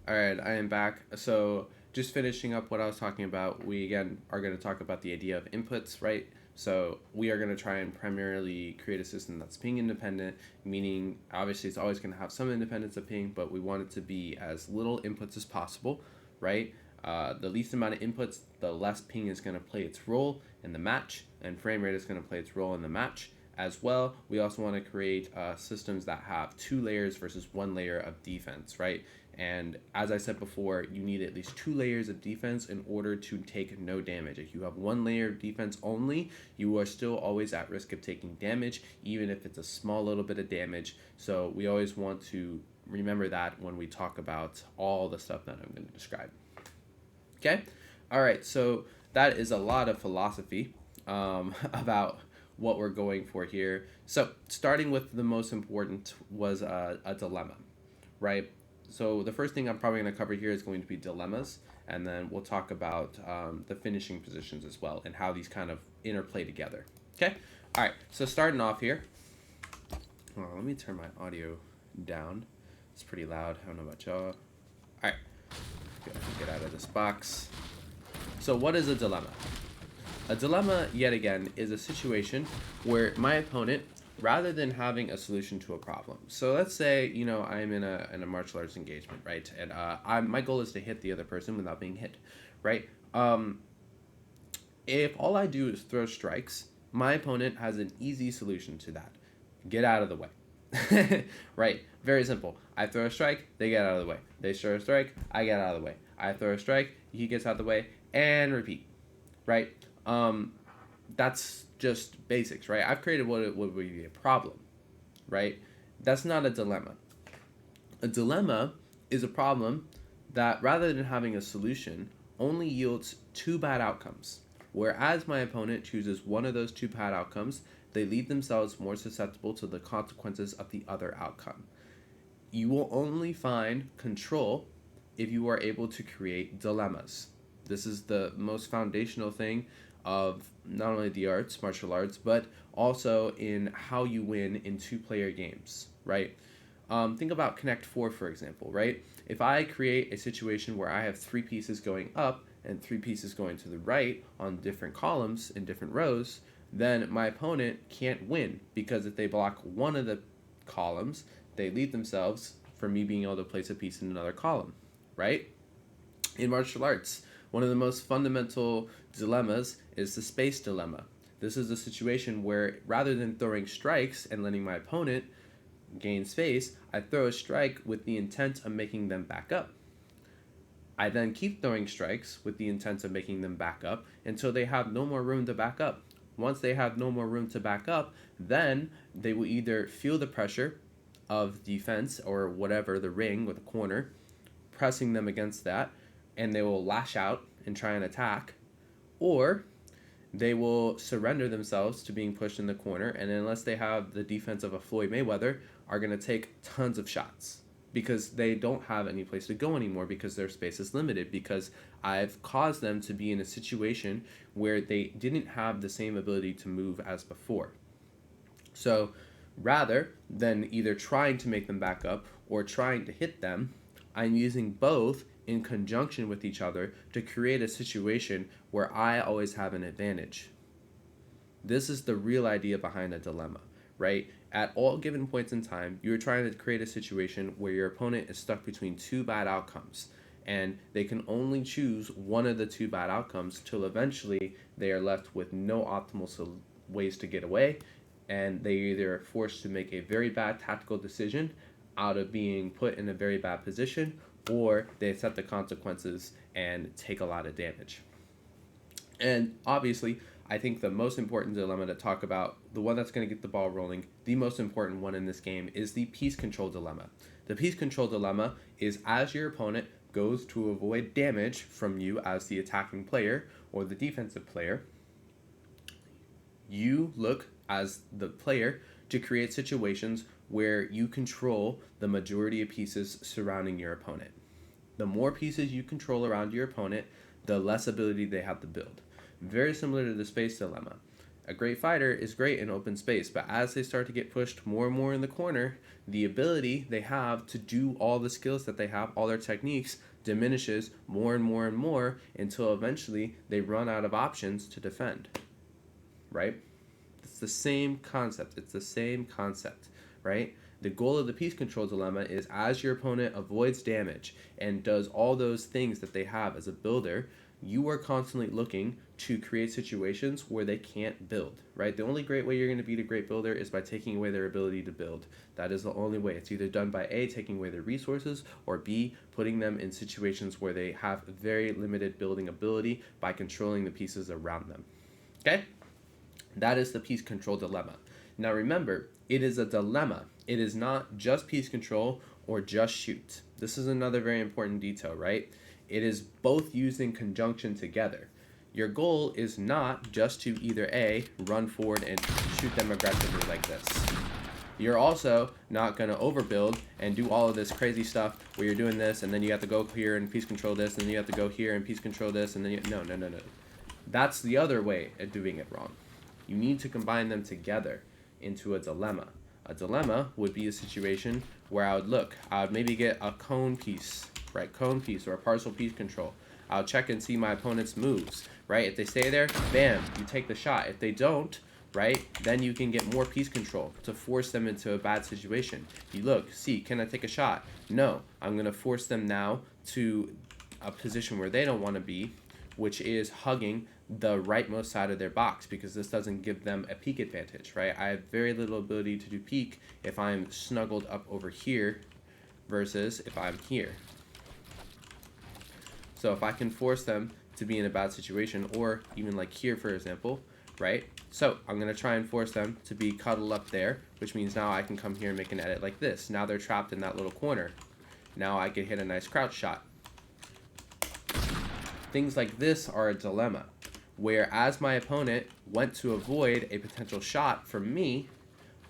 All right, I am back. So, just finishing up what I was talking about, we again are going to talk about the idea of inputs, right? So, we are going to try and primarily create a system that's ping independent, meaning obviously it's always going to have some independence of ping, but we want it to be as little inputs as possible, right? The least amount of inputs, the less ping is going to play its role in the match, and frame rate is going to play its role in the match as well. We also want to create systems that have two layers versus one layer of defense, right? And as I said before, you need at least two layers of defense in order to take no damage. If you have one layer of defense only, you are still always at risk of taking damage, even if it's a small little bit of damage. So we always want to remember that when we talk about all the stuff that I'm going to describe. Okay? All right, so that is a lot of philosophy about what we're going for here. So, starting with the most important was a dilemma, right? So, the first thing I'm probably going to cover here is going to be dilemmas, and then we'll talk about the finishing positions as well and how these kind of interplay together. Okay? All right, so starting off here, let me turn my audio down. It's pretty loud. I don't know about y'all. All right, get out of this box. So, what is a dilemma? A dilemma, yet again, is a situation where my opponent, rather than having a solution to a problem, so let's say I'm in a martial arts engagement, right, and my goal is to hit the other person without being hit, right? If all I do is throw strikes, my opponent has an easy solution to that: get out of the way. Right, very simple. I throw a strike, they get out of the way. They throw a strike, I get out of the way. I throw a strike, he gets out of the way, and repeat. Right? Um, that's just basics, right? I've created what would be a problem, right? That's not a dilemma. A dilemma is a problem that, rather than having a solution, only yields two bad outcomes. Whereas my opponent chooses one of those two bad outcomes, they leave themselves more susceptible to the consequences of the other outcome. You will only find control if you are able to create dilemmas. This is the most foundational thing of not only the arts, martial arts, but also in how you win in two-player games, right? Think about Connect 4, for example, right? If I create a situation where I have three pieces going up and three pieces going to the right on different columns in different rows, then my opponent can't win, because if they block one of the columns, they leave themselves from me being able to place a piece in another column, right? In martial arts, one of the most fundamental dilemmas is the space dilemma. This is a situation where, rather than throwing strikes and letting my opponent gain space, I throw a strike with the intent of making them back up. I then keep throwing strikes with the intent of making them back up until they have no more room to back up. Once they have no more room to back up, then they will either feel the pressure of defense or whatever, the ring or the corner, pressing them against that, and they will lash out and try and attack, or they will surrender themselves to being pushed in the corner, and unless they have the defense of a Floyd Mayweather, are going to take tons of shots because they don't have any place to go anymore, because their space is limited, because I've caused them to be in a situation where they didn't have the same ability to move as before. So rather than either trying to make them back up or trying to hit them, I'm using both in conjunction with each other to create a situation where I always have an advantage. This is the real idea behind a dilemma, right? At all given points in time, you're trying to create a situation where your opponent is stuck between two bad outcomes, and they can only choose one of the two bad outcomes till eventually they are left with no optimal ways to get away, and they either are forced to make a very bad tactical decision out of being put in a very bad position, or they accept the consequences and take a lot of damage. And obviously, I think the most important dilemma to talk about, the one that's going to get the ball rolling, the most important one in this game, is the piece control dilemma. The piece control dilemma is as your opponent goes to avoid damage from you as the attacking player or the defensive player, you look as the player to create situations where you control the majority of pieces surrounding your opponent. The more pieces you control around your opponent, the less ability they have to build. Very similar to the space dilemma. A great fighter is great in open space, but as they start to get pushed more and more in the corner, the ability they have to do all the skills that they have, all their techniques, diminishes more and more and more until eventually they run out of options to defend. Right? It's the same concept. It's the same concept, right? The goal of the piece control dilemma is as your opponent avoids damage and does all those things that they have as a builder, you are constantly looking to create situations where they can't build, right? The only great way you're going to beat a great builder is by taking away their ability to build. That is the only way. It's either done by A, taking away their resources, or B, putting them in situations where they have very limited building ability by controlling the pieces around them. Okay? That is the piece control dilemma. Now remember, it is a dilemma. It is not just piece control or just shoot. This is another very important detail, right? It is both used in conjunction together. Your goal is not just to either A, run forward and shoot them aggressively like this. You're also not going to overbuild and do all of this crazy stuff where you're doing this and then you have to go here and piece control this and then you have to go here and piece control this and then no. That's the other way of doing it wrong. You need to combine them together into a dilemma. A dilemma would be a situation where I would maybe get a cone piece, right? Cone piece or a partial piece control. I'll check and see my opponent's moves, right? If they stay there, bam, you take the shot. If they don't, right, then you can get more piece control to force them into a bad situation. You look, see, can I take a shot? No, I'm going to force them now to a position where they don't want to be, which is hugging the rightmost side of their box, because this doesn't give them a peek advantage, right? I have very little ability to do peek if I'm snuggled up over here versus if I'm here. So if I can force them to be in a bad situation, or even like here, for example, right? So I'm going to try and force them to be cuddled up there, which means now I can come here and make an edit like this. Now they're trapped in that little corner. Now I can hit a nice crouch shot. Things like this are a dilemma, where as my opponent went to avoid a potential shot from me,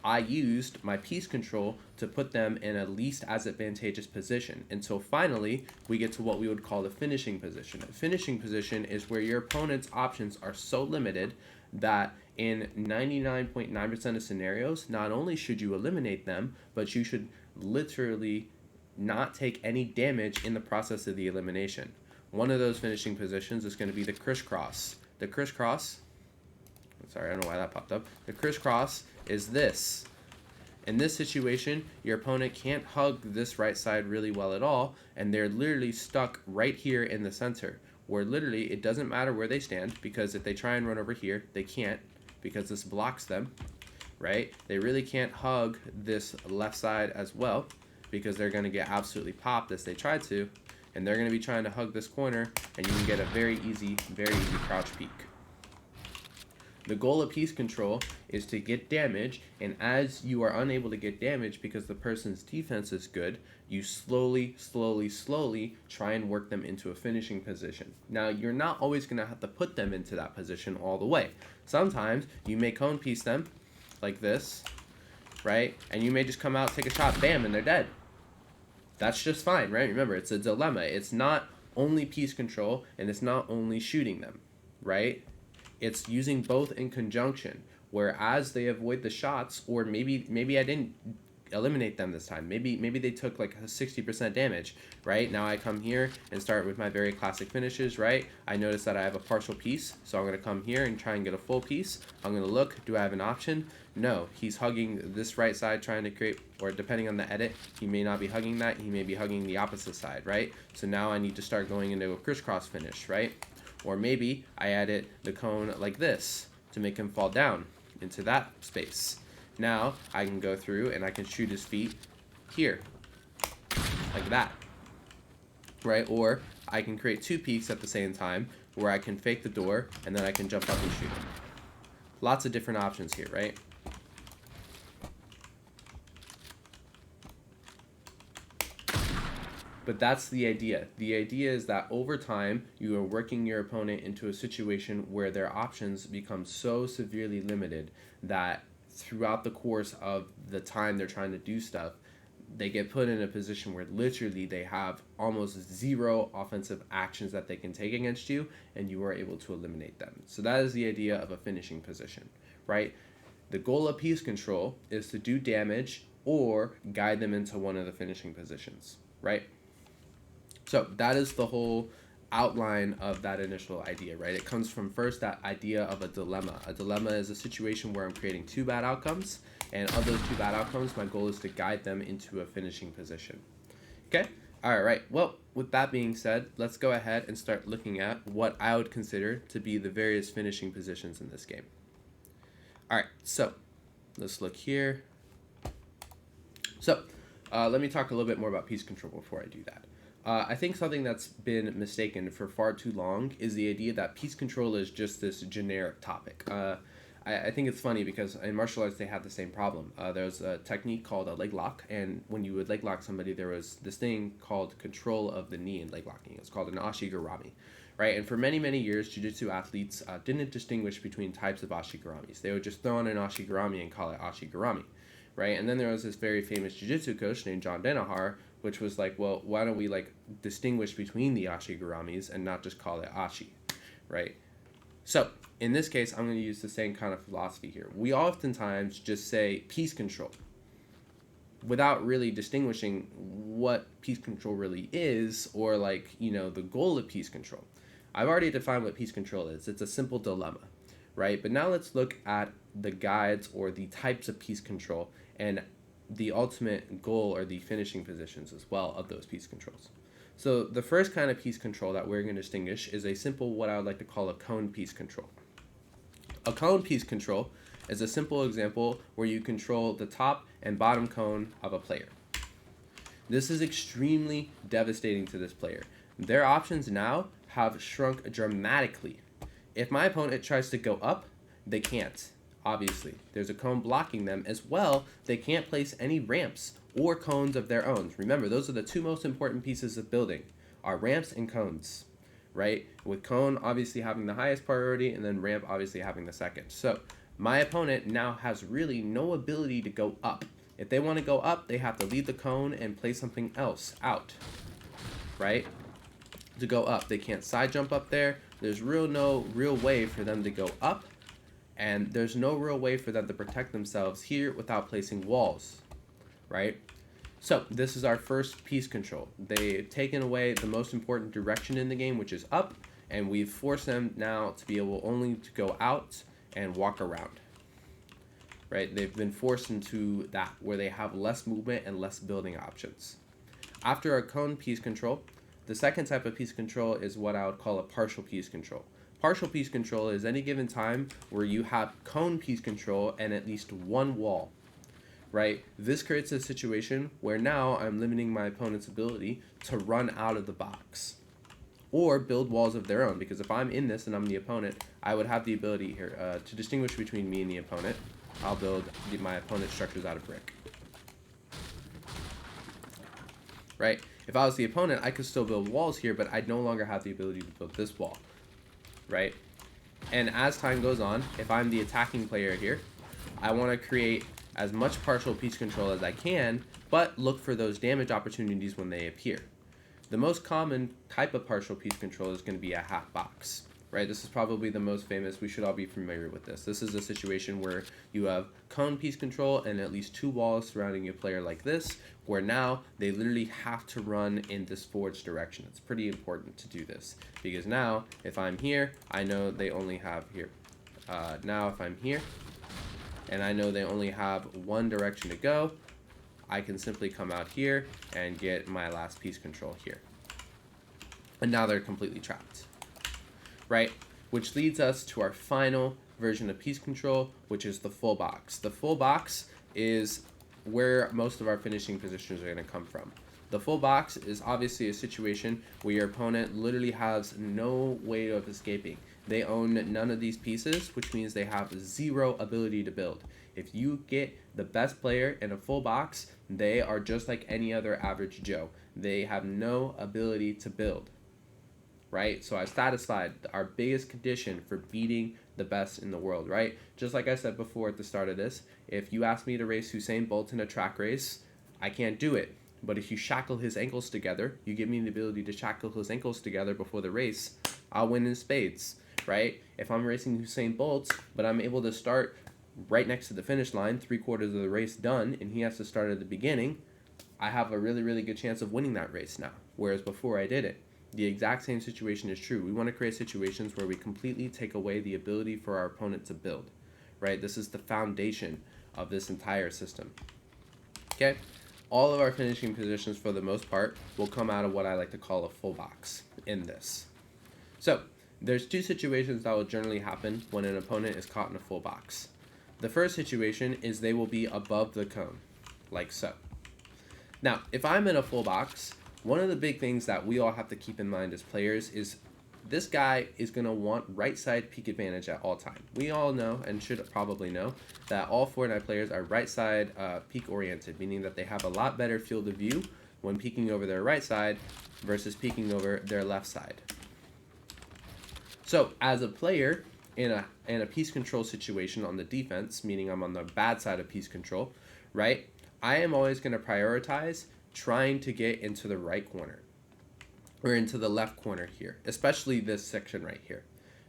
I used my piece control to put them in a least as advantageous position until finally we get to what we would call the finishing position. A finishing position is where your opponent's options are so limited that in 99.9% of scenarios, not only should you eliminate them, but you should literally not take any damage in the process of the elimination. One of those finishing positions is going to be the crisscross. The crisscross, sorry, I don't know why that popped up. The crisscross is this. In this situation, your opponent can't hug this right side really well at all, and they're literally stuck right here in the center, where literally it doesn't matter where they stand, because if they try and run over here, they can't, because this blocks them, right? They really can't hug this left side as well, because they're going to get absolutely popped as they try to, and they're going to be trying to hug this corner, and you can get a very easy crouch peek. The goal of piece control is to get damage, and as you are unable to get damage because the person's defense is good, you slowly try and work them into a finishing position. Now, you're not always going to have to put them into that position all the way. Sometimes you may cone piece them like this, right? And you may just come out, take a shot, bam, and they're dead. That's just fine, right? Remember, it's a dilemma. It's not only piece control, and it's not only shooting them, right? It's using both in conjunction, where as they avoid the shots, or maybe I didn't eliminate them this time. Maybe they took like a 60% damage, right? Now I come here and start with my very classic finishes, right? I notice that I have a partial piece, so I'm going to come here and try and get a full piece. I'm going to look, do I have an option? No, he's hugging this right side trying to create, or depending on the edit, he may not be hugging that, he may be hugging the opposite side, right? So now I need to start going into a crisscross finish, right? Or maybe I added the cone like this to make him fall down into that space. Now I can go through and I can shoot his feet here, like that, right? Or I can create two peaks at the same time where I can fake the door and then I can jump up and shoot him. Lots of different options here, right? But that's the idea. The idea is that over time, you are working your opponent into a situation where their options become so severely limited that throughout the course of the time they're trying to do stuff, they get put in a position where literally they have almost zero offensive actions that they can take against you, and you are able to eliminate them. So that is the idea of a finishing position, right? The goal of piece control is to do damage or guide them into one of the finishing positions, right? So that is the whole outline of that initial idea, right? It comes from first that idea of a dilemma. A dilemma is a situation where I'm creating two bad outcomes, and of those two bad outcomes, my goal is to guide them into a finishing position. Okay? All right. Well, with that being said, let's go ahead and start looking at what I would consider to be the various finishing positions in this game. All right. So let's look here. So let me talk a little bit more about piece control before I do that. I think something that's been mistaken for far too long is the idea that piece control is just this generic topic. I think it's funny because in martial arts they have the same problem. There's a technique called a leg lock, and when you would leg lock somebody, there was this thing called control of the knee in leg locking. It's called an ashigurami, right? And for many, many years, jiu-jitsu athletes didn't distinguish between types of ashiguramis. They would just throw on an ashigurami and call it ashigurami, right? And then there was this very famous jiu-jitsu coach named John Danaher, which was like, well, why don't we distinguish between the ashiguramis and not just call it ashi, right? So in this case, I'm going to use the same kind of philosophy here. We oftentimes just say piece control without really distinguishing what piece control really is, or the goal of piece control. I've already defined what piece control is. It's a simple dilemma, right? But now let's look at the guides or the types of piece control and the ultimate goal or the finishing positions as well of those piece controls. So the first kind of piece control that we're going to distinguish is a simple, what I would like to call a cone piece control. A cone piece control is a simple example where you control the top and bottom cone of a player. This is extremely devastating to this player. Their options now have shrunk dramatically. If my opponent tries to go up, they can't. Obviously, there's a cone blocking them as well. They can't place any ramps or cones of their own. Remember, those are the two most important pieces of building, are ramps and cones, right? With cone obviously having the highest priority and then ramp obviously having the second. So my opponent now has really no ability to go up. If they want to go up, they have to leave the cone and place something else out, right? To go up. They can't side jump up there. There's no real way for them to go up. And there's no real way for them to protect themselves here without placing walls, right? So this is our first piece control. They've taken away the most important direction in the game, which is up, and we've forced them now to be able only to go out and walk around, right? They've been forced into that, where they have less movement and less building options. After a cone piece control, the second type of piece control is what I would call a partial piece control. Partial piece control is any given time where you have cone piece control and at least one wall, right? This creates a situation where now I'm limiting my opponent's ability to run out of the box or build walls of their own, because if I'm in this and I'm the opponent, I would have the ability here to distinguish between me and the opponent. I'll build my opponent's structures out of brick, right? If I was the opponent, I could still build walls here, but I'd no longer have the ability to build this wall, right? And as time goes on, if I'm the attacking player here, I want to create as much partial piece control as I can, but look for those damage opportunities when they appear. The most common type of partial piece control is going to be a half box, right? This is probably the most famous. We should all be familiar with this. This is a situation where you have cone piece control and at least two walls surrounding a player like this, where now they literally have to run in this forwards direction. It's pretty important to do this, because now if I'm here, I know they only have here. Now if I'm here and I know they only have one direction to go, I can simply come out here and get my last piece control here. And now they're completely trapped, right? Which leads us to our final version of piece control, which is the full box. The full box is where most of our finishing positions are going to come from. The full box is obviously a situation where your opponent literally has no way of escaping. They own none of these pieces, which means they have zero ability to build. If you get the best player in a full box, they are just like any other average Joe. They have no ability to build, right? So I've satisfied our biggest condition for beating the best in the world, right? Just like I said before at the start of this, if you ask me to race Usain Bolt in a track race, I can't do it. But if you shackle his ankles together, you give me the ability to shackle his ankles together before the race, I'll win in spades, right? If I'm racing Usain Bolt, but I'm able to start right next to the finish line, 3/4 of the race done, and he has to start at the beginning, I have a really, really good chance of winning that race now, whereas before I didn't. The exact same situation is true. We want to create situations where we completely take away the ability for our opponent to build, right? This is the foundation of this entire system. Okay? All of our finishing positions, for the most part, will come out of what I like to call a full box in this. So, there's two situations that will generally happen when an opponent is caught in a full box. The first situation is they will be above the cone, like so. Now, if I'm in a full box, one of the big things that we all have to keep in mind as players is this guy is going to want right side peak advantage at all time. We all know, and should probably know, that all Fortnite players are right side peak oriented, meaning that they have a lot better field of view when peeking over their right side versus peeking over their left side. So as a player in a piece control situation on the defense, meaning I'm on the bad side of piece control, right, I am always going to prioritize trying to get into the right corner or into the left corner here, especially this section right here,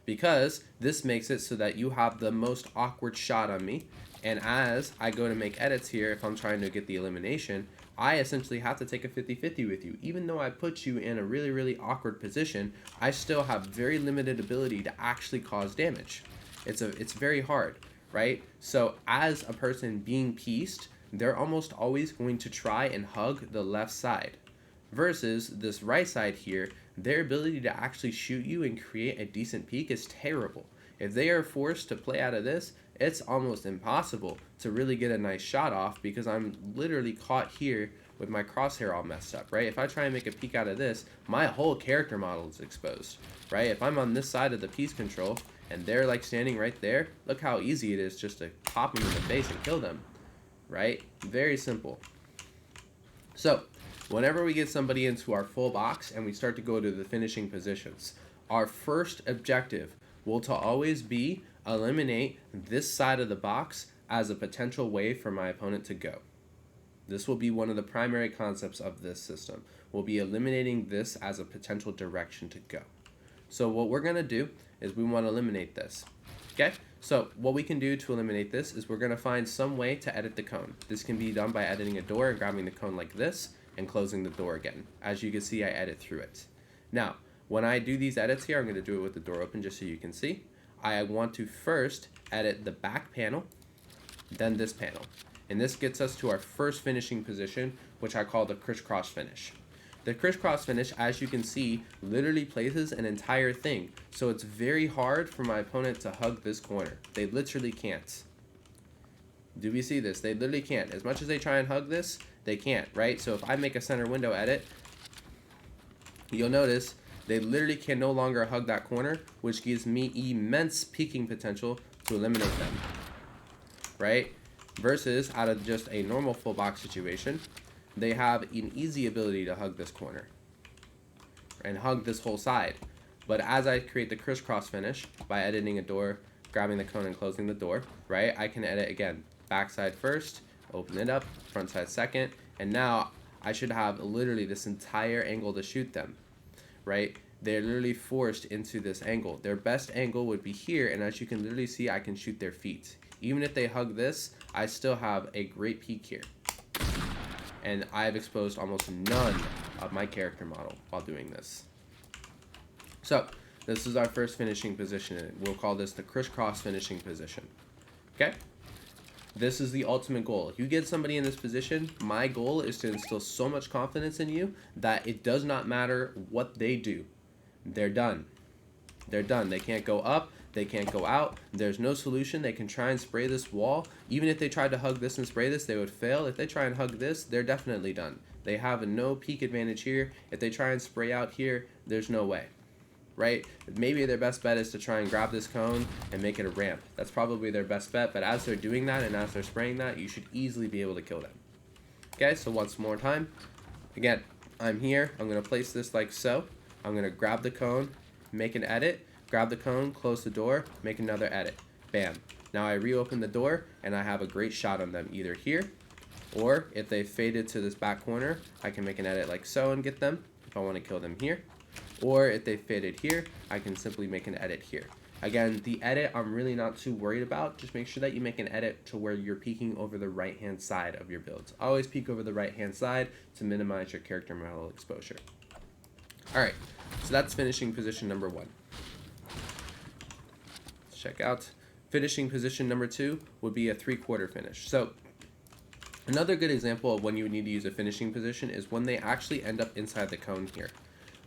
because this makes it so that you have the most awkward shot on me. And as I go to make edits here, if I'm trying to get the elimination, I essentially have to take a 50-50 with you. Even though I put you in a really, really awkward position, I still have very limited ability to actually cause damage. It's very hard, right? So as a person being pieced, they're almost always going to try and hug the left side. Versus this right side here, their ability to actually shoot you and create a decent peek is terrible. If they are forced to play out of this, it's almost impossible to really get a nice shot off because I'm literally caught here with my crosshair all messed up, right? If I try and make a peek out of this, my whole character model is exposed, right? If I'm on this side of the piece control and they're like standing right there, look how easy it is just to pop them in the face and kill them, right? Very simple. So, whenever we get somebody into our full box and we start to go to the finishing positions, our first objective will to always be eliminate this side of the box as a potential way for my opponent to go. This will be one of the primary concepts of this system. We'll be eliminating this as a potential direction to go. So what we're going to do is we want to eliminate this. Okay? So what we can do to eliminate this is we're going to find some way to edit the cone. This can be done by editing a door and grabbing the cone like this and closing the door again. As you can see, I edit through it. Now, when I do these edits here, I'm going to do it with the door open just so you can see. I want to first edit the back panel, then this panel. And this gets us to our first finishing position, which I call the crisscross finish. The crisscross finish, as you can see, literally places an entire thing. So it's very hard for my opponent to hug this corner. They literally can't. Do we see this? They literally can't. As much as they try and hug this, they can't, right? So if I make a center window edit, you'll notice they literally can no longer hug that corner, which gives me immense peeking potential to eliminate them, right? Versus out of just a normal full box situation, they have an easy ability to hug this corner and hug this whole side. But as I create the crisscross finish by editing a door, grabbing the cone and closing the door, right? I can edit again, backside first, open it up, front side second, and now I should have literally this entire angle to shoot them, right? They're literally forced into this angle. Their best angle would be here, and as you can literally see, I can shoot their feet. Even if they hug this, I still have a great peek here. And I've exposed almost none of my character model while doing this. So, this is our first finishing position. We'll call this the crisscross finishing position. Okay? This is the ultimate goal. If you get somebody in this position, my goal is to instill so much confidence in you that it does not matter what they do. They're done. They're done. They can't go up. They can't go out. There's no solution. They can try and spray this wall. Even if they tried to hug this and spray this, they would fail. If they try and hug this, they're definitely done. They have a no peak advantage here. If they try and spray out here, there's no way. Right? Maybe their best bet is to try and grab this cone and make it a ramp. That's probably their best bet, but as they're doing that and as they're spraying that, you should easily be able to kill them. Okay, so once more time. Again, I'm here. I'm going to place this like so. I'm going to grab the cone, make an edit, grab the cone, close the door, make another edit. Bam. Now I reopen the door and I have a great shot on them either here, or if they faded to this back corner, I can make an edit like so and get them if I want to kill them here. Or if they faded here, I can simply make an edit here. Again, the edit I'm really not too worried about. Just make sure that you make an edit to where you're peeking over the right hand side of your builds. Always peek over the right hand side to minimize your character model exposure. Alright, so that's finishing position number 1. Let's check out. Finishing position number 2 would be a 3/4 finish. So another good example of when you would need to use a finishing position is when they actually end up inside the cone here.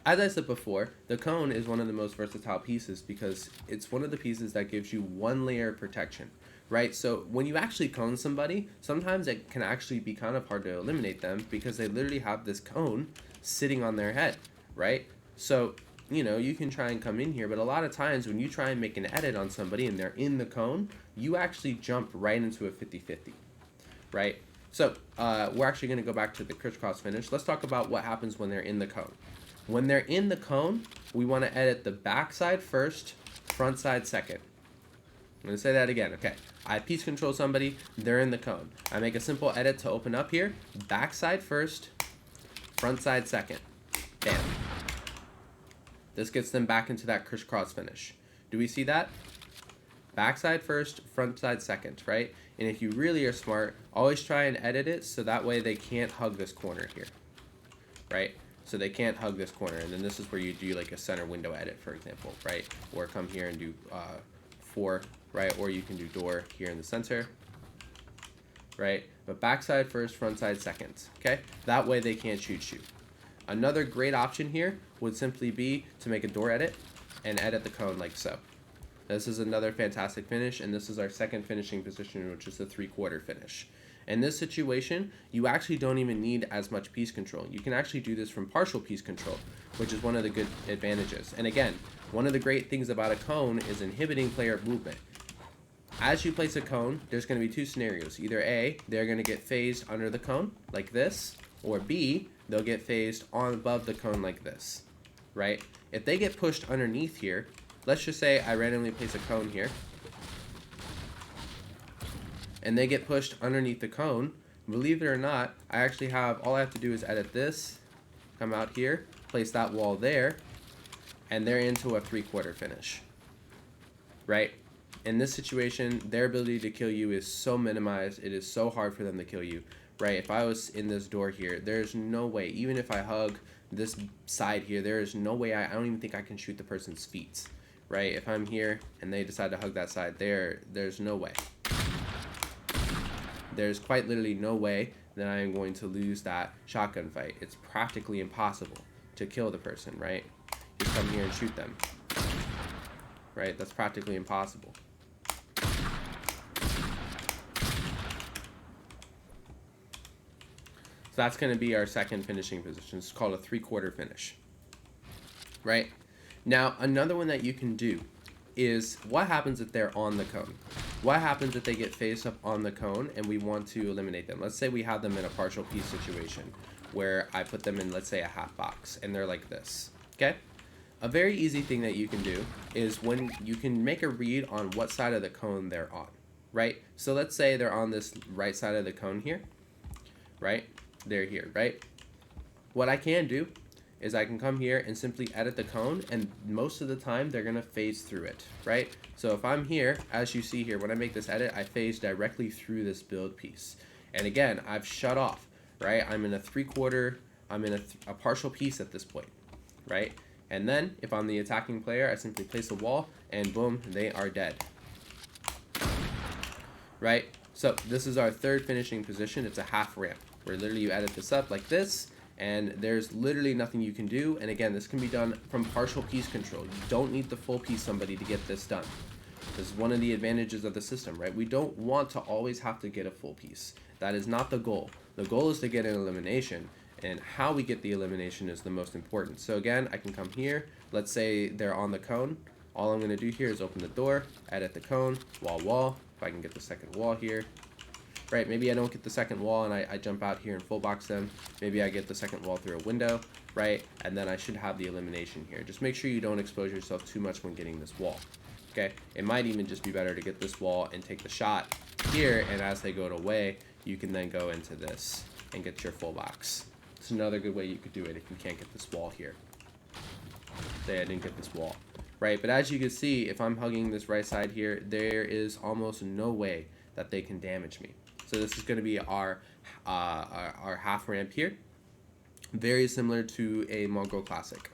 As I said before, the cone is one of the most versatile pieces because it's one of the pieces that gives you one layer of protection, right? So when you actually cone somebody, sometimes it can actually be kind of hard to eliminate them because they literally have this cone sitting on their head, right? So, you know, you can try and come in here, but a lot of times when you try and make an edit on somebody and they're in the cone, you actually jump right into a 50-50, right? So we're actually going to go back to the crisscross finish. Let's talk about what happens when they're in the cone. When they're in the cone, we want to edit the back side first, front side second. I'm going to say that again. Okay, I piece control somebody, they're in the cone. I make a simple edit to open up here, back side first, front side second. Bam. This gets them back into that crisscross finish. Do we see that? Back side first, front side second, right? And if you really are smart, always try and edit it so that way they can't hug this corner here, right? So they can't hug this corner, and then this is where you do like a center window edit, for example, right? Or come here and do 4, right? Or you can do door here in the center, right? But backside first, front side second, okay? That way they can't shoot you. Another great option here would simply be to make a door edit and edit the cone like so. This is another fantastic finish, and this is our second finishing position, which is the 3/4 finish. In this situation, you actually don't even need as much piece control. You can actually do this from partial piece control, which is one of the good advantages. And again, one of the great things about a cone is inhibiting player movement. As you place a cone, there's going to be 2 scenarios. Either A, they're going to get phased under the cone, like this, or B, they'll get phased on above the cone like this, right? If they get pushed underneath here, let's just say I randomly place a cone here, and they get pushed underneath the cone, believe it or not, all I have to do is edit this, come out here, place that wall there, and they're into a 3/4 finish, right? In this situation, their ability to kill you is so minimized, it is so hard for them to kill you, right? If I was in this door here, there's no way, even if I hug this side here, there is no way, I don't even think I can shoot the person's feet, right? If I'm here and they decide to hug that side there, there's no way. There's quite literally no way that I am going to lose that shotgun fight. It's practically impossible to kill the person, right? Just come here and shoot them, right? That's practically impossible. So that's going to be our second finishing position. It's called a 3/4 finish, right? Now, another one that you can do is what happens if they're on the cone? What happens if they get face up on the cone and we want to eliminate them? Let's say we have them in a partial piece situation where I put them in, let's say, a half box and they're like this, okay? A very easy thing that you can do is when you can make a read on what side of the cone they're on, right? So let's say they're on this right side of the cone here, right? They're here, right? What I can do is I can come here and simply edit the cone, and most of the time they're gonna phase through it, right? So if I'm here, as you see here, when I make this edit, I phase directly through this build piece. And again, I've shut off, right? I'm in a 3/4, I'm in a partial piece at this point, right? And then if I'm the attacking player, I simply place a wall and boom, they are dead, right? So this is our third finishing position. It's a half ramp where literally you edit this up like this, and there's literally nothing you can do. And again, this can be done from partial piece control. You don't need the full piece somebody to get this done. This is one of the advantages of the system, right? We don't want to always have to get a full piece. That is not the goal. The goal is to get an elimination, and how we get the elimination is the most important. So again, I can come here. Let's say they're on the cone. All I'm going to do here is open the door, edit the cone, wall. If I can get the second wall here. Right, maybe I don't get the second wall and I jump out here and full box them. Maybe I get the second wall through a window, right? And then I should have the elimination here. Just make sure you don't expose yourself too much when getting this wall, okay? It might even just be better to get this wall and take the shot here, and as they go away, you can then go into this and get your full box. It's another good way you could do it if you can't get this wall here. Say I didn't get this wall. right? But as you can see, if I'm hugging this right side here, there is almost no way that they can damage me. So this is going to be our half ramp here. Very similar to a Mongol Classic.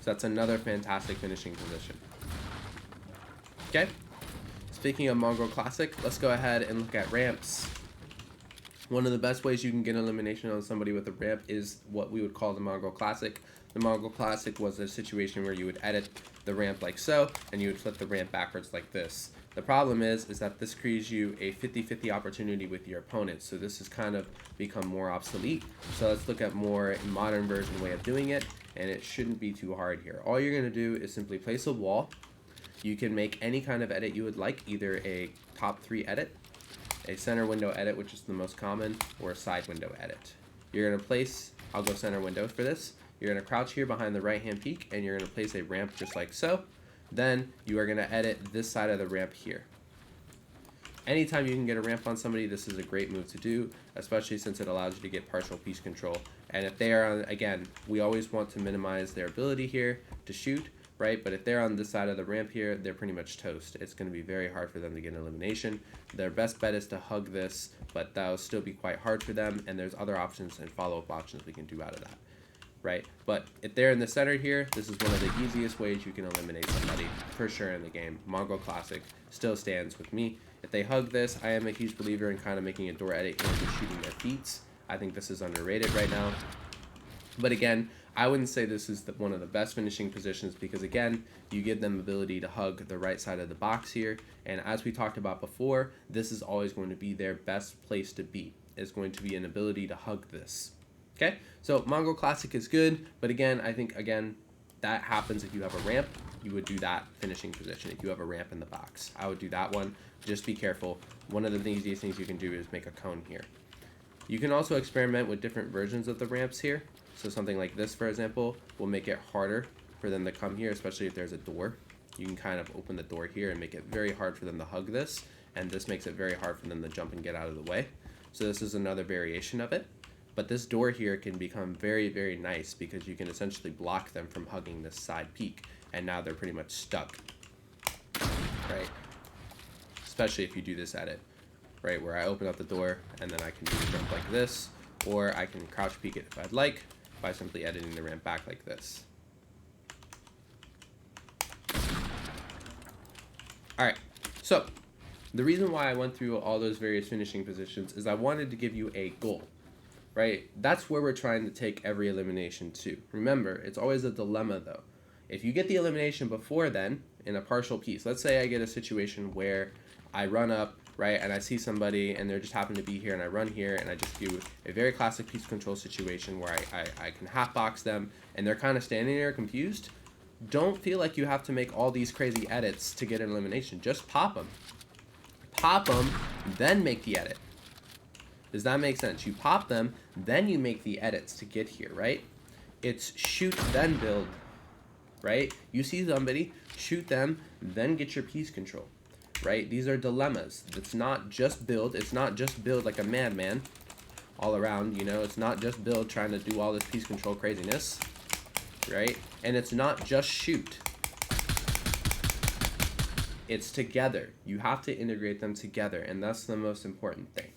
So that's another fantastic finishing position. Okay, speaking of Mongol Classic, let's go ahead and look at ramps. One of the best ways you can get elimination on somebody with a ramp is what we would call the Mongol Classic. The Mongol Classic was a situation where you would edit the ramp like so, and you would flip the ramp backwards like this. The problem is that this creates you a 50-50 opportunity with your opponent, so this has kind of become more obsolete. So let's look at more modern version way of doing it, and it shouldn't be too hard here. All you're going to do is simply place a wall. You can make any kind of edit you would like, either a top 3 edit, a center window edit, which is the most common, or a side window edit. You're going to place, I'll go center window for this. You're going to crouch here behind the right hand peak, and you're going to place a ramp just like so. Then you are going to edit this side of the ramp here. Anytime you can get a ramp on somebody, this is a great move to do, especially since it allows you to get partial piece control. And if they are on, again, we always want to minimize their ability here to shoot, right? But if they're on this side of the ramp here, they're pretty much toast. It's going to be very hard for them to get an elimination. Their best bet is to hug this, but that'll still be quite hard for them, and there's other options and follow-up options we can do out of that, right? But if they're in the center here, this is one of the easiest ways you can eliminate somebody for sure in the game. Mongol Classic still stands with me. If they hug this, I am a huge believer in kind of making a door edit and just shooting their feet. I think this is underrated right now. But again, I wouldn't say this is one of the best finishing positions because, again, you give them ability to hug the right side of the box here. And as we talked about before, this is always going to be their best place to be. It's going to be an ability to hug this. Okay, so Mongol Classic is good, but again, I think, again, that happens if you have a ramp. You would do that finishing position if you have a ramp in the box. I would do that one. Just be careful. One of the easiest things you can do is make a cone here. You can also experiment with different versions of the ramps here. So something like this, for example, will make it harder for them to come here, especially if there's a door. You can kind of open the door here and make it very hard for them to hug this, and this makes it very hard for them to jump and get out of the way. So this is another variation of it. But this door here can become very, very nice because you can essentially block them from hugging this side peak, and now they're pretty much stuck, right? Especially if you do this edit, right, where I open up the door and then I can do a jump like this, or I can crouch peek it if I'd like by simply editing the ramp back like this. Alright, so the reason why I went through all those various finishing positions is I wanted to give you a goal. Right? That's where we're trying to take every elimination to. Remember, it's always a dilemma though. If you get the elimination before then, in a partial piece, let's say I get a situation where I run up, right, and I see somebody and they just happen to be here and I run here and I just do a very classic piece control situation where I can half box them and they're kind of standing there confused. Don't feel like you have to make all these crazy edits to get an elimination. Just pop them. Pop them, then make the edit. Does that make sense? You pop them, then you make the edits to get here, right? It's shoot, then build, right? You see somebody, shoot them, then get your piece control, right? These are dilemmas. It's not just build. It's not just build like a madman all around, you know? It's not just build trying to do all this piece control craziness, right? And it's not just shoot. It's together. You have to integrate them together, and that's the most important thing.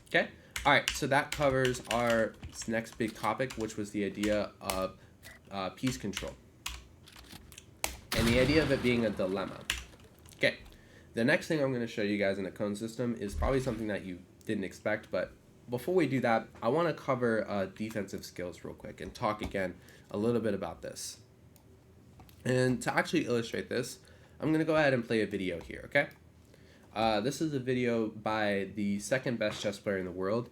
Okay, all right, so that covers our next big topic, which was the idea of piece control. And the idea of it being a dilemma. Okay, the next thing I'm going to show you guys in the cone system is probably something that you didn't expect, but before we do that, I want to cover defensive skills real quick and talk again a little bit about this. And to actually illustrate this, I'm going to go ahead and play a video here, okay? This is a video by the second best chess player in the world.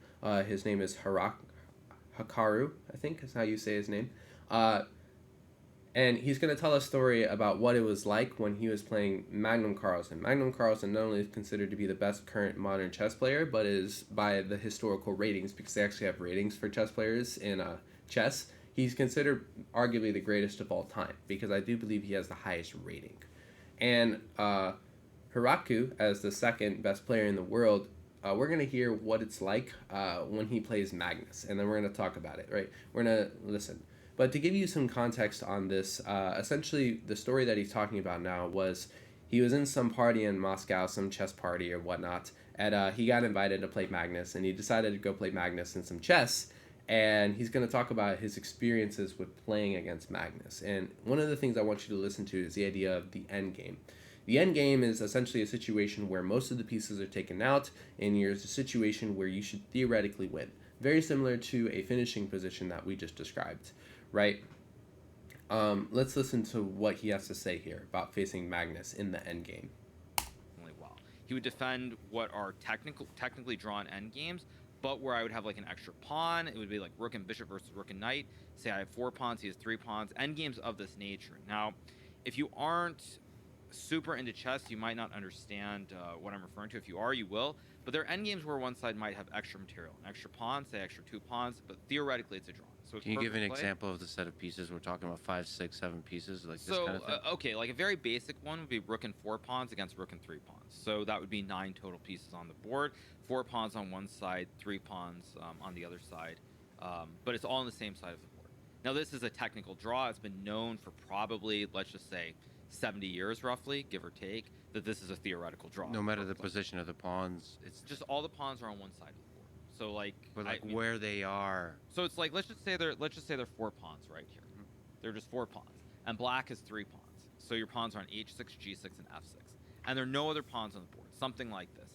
His name is Hikaru, I think is how you say his name. And he's going to tell a story about what it was like when he was playing Magnus Carlsen. Magnus Carlsen not only is considered to be the best current modern chess player, but is by the historical ratings, because they actually have ratings for chess players in chess. He's considered arguably the greatest of all time, because I do believe he has the highest rating. And Hikaru, as the second best player in the world, we're going to hear what it's like when he plays Magnus, and then we're going to talk about it, right? We're going to listen. But to give you some context on this, essentially the story that he's talking about now was he was in some party in Moscow, some chess party or whatnot, and he got invited to play Magnus, and he decided to go play Magnus in some chess. And he's going to talk about his experiences with playing against Magnus. And one of the things I want you to listen to is the idea of the end game. The end game is essentially a situation where most of the pieces are taken out, and here's a situation where you should theoretically win. Very similar to a finishing position that we just described, right? Let's listen to what he has to say here about facing Magnus in the end game. Well, he would defend what are technically drawn end games, but where I would have like an extra pawn. It would be like rook and bishop versus rook and knight. Say I have 4 pawns, he has 3 pawns. End games of this nature. Now, if you aren't super into chess, you might not understand what I'm referring to. If you are, you will. But there are end games where one side might have extra material, an extra pawn, say extra 2 pawns, but theoretically it's a draw. So Can you give an example of the set of pieces? We're talking about 5, 6, 7 pieces, like this kind of thing? Okay, like a very basic one would be rook and 4 pawns against rook and 3 pawns. So that would be 9 total pieces on the board, 4 pawns on one side, 3 pawns on the other side, but it's all on the same side of the board. Now this is a technical draw. It's been known for probably, let's just say, 70 years roughly, give or take, that this is a theoretical draw. No matter the position of the pawns, it's just all the pawns are on one side of the board. So like, but where they are. So it's like let's just say they're 4 pawns right here. Mm-hmm. They're just 4 pawns, and black has 3 pawns. So your pawns are on h6, g6, and f6, and there are no other pawns on the board. Something like this,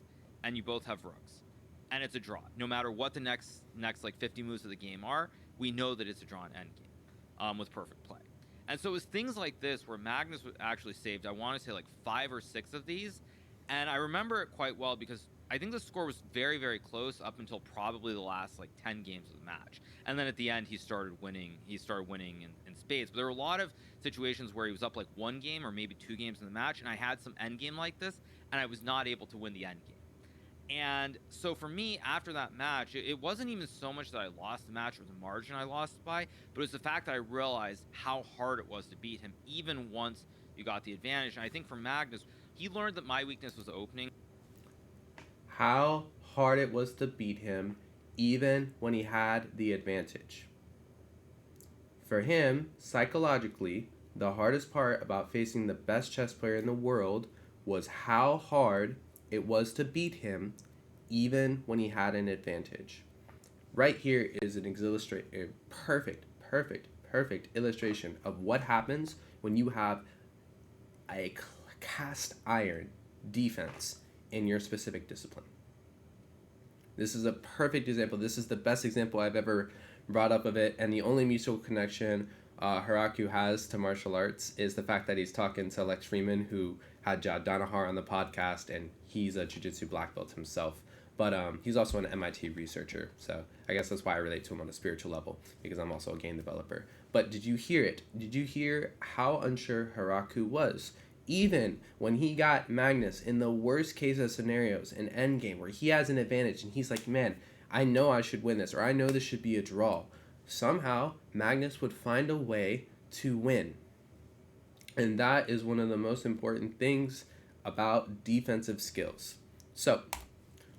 and you both have rooks, and it's a draw. No matter what the next like 50 moves of the game are, we know that it's a drawn endgame, with perfect play. And so it was things like this where Magnus actually saved, I want to say like 5 or 6 of these. And I remember it quite well because I think the score was very, very close up until probably the last like 10 games of the match. And then at the end, he started winning in spades. But there were a lot of situations where he was up like 1 game or maybe 2 games in the match. And I had some end game like this, and I was not able to win the end game. And so for me, after that match, it wasn't even so much that I lost the match or the margin I lost by, but it was the fact that I realized how hard it was to beat him, even once you got the advantage. And I think for Magnus, he learned that my weakness was opening. How hard it was to beat him, even when he had the advantage. For him, psychologically, the hardest part about facing the best chess player in the world was how hard it was to beat him even when he had an advantage. Right here is a perfect illustration of what happens when you have a cast iron defense in your specific discipline. This is a perfect example. This is the best example I've ever brought up of it, and the only mutual connection Haraku has to martial arts is the fact that he's talking to Lex Freeman, who had Jad Donahar on the podcast, and he's a jiu-jitsu black belt himself. But he's also an MIT researcher, so I guess that's why I relate to him on a spiritual level, because I'm also a game developer. But did you hear it? Did you hear how unsure Haraku was? Even when he got Magnus in the worst case of scenarios, an endgame where he has an advantage, and he's like, man, I know I should win this, or I know this should be a draw. Somehow, Magnus would find a way to win. And that is one of the most important things about defensive skills. So,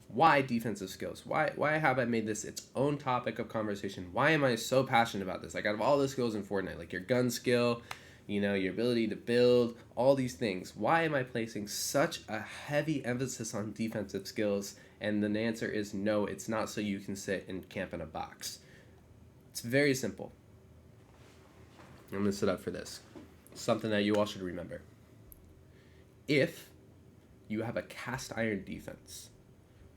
why defensive skills? Why have I made this its own topic of conversation? Why am I so passionate about this? Like, out of all the skills in Fortnite, like your gun skill, your ability to build, all these things, why am I placing such a heavy emphasis on defensive skills? And the answer is no, it's not so you can sit and camp in a box. It's very simple. I'm going to sit up for this. Something that you all should remember. If you have a cast iron defense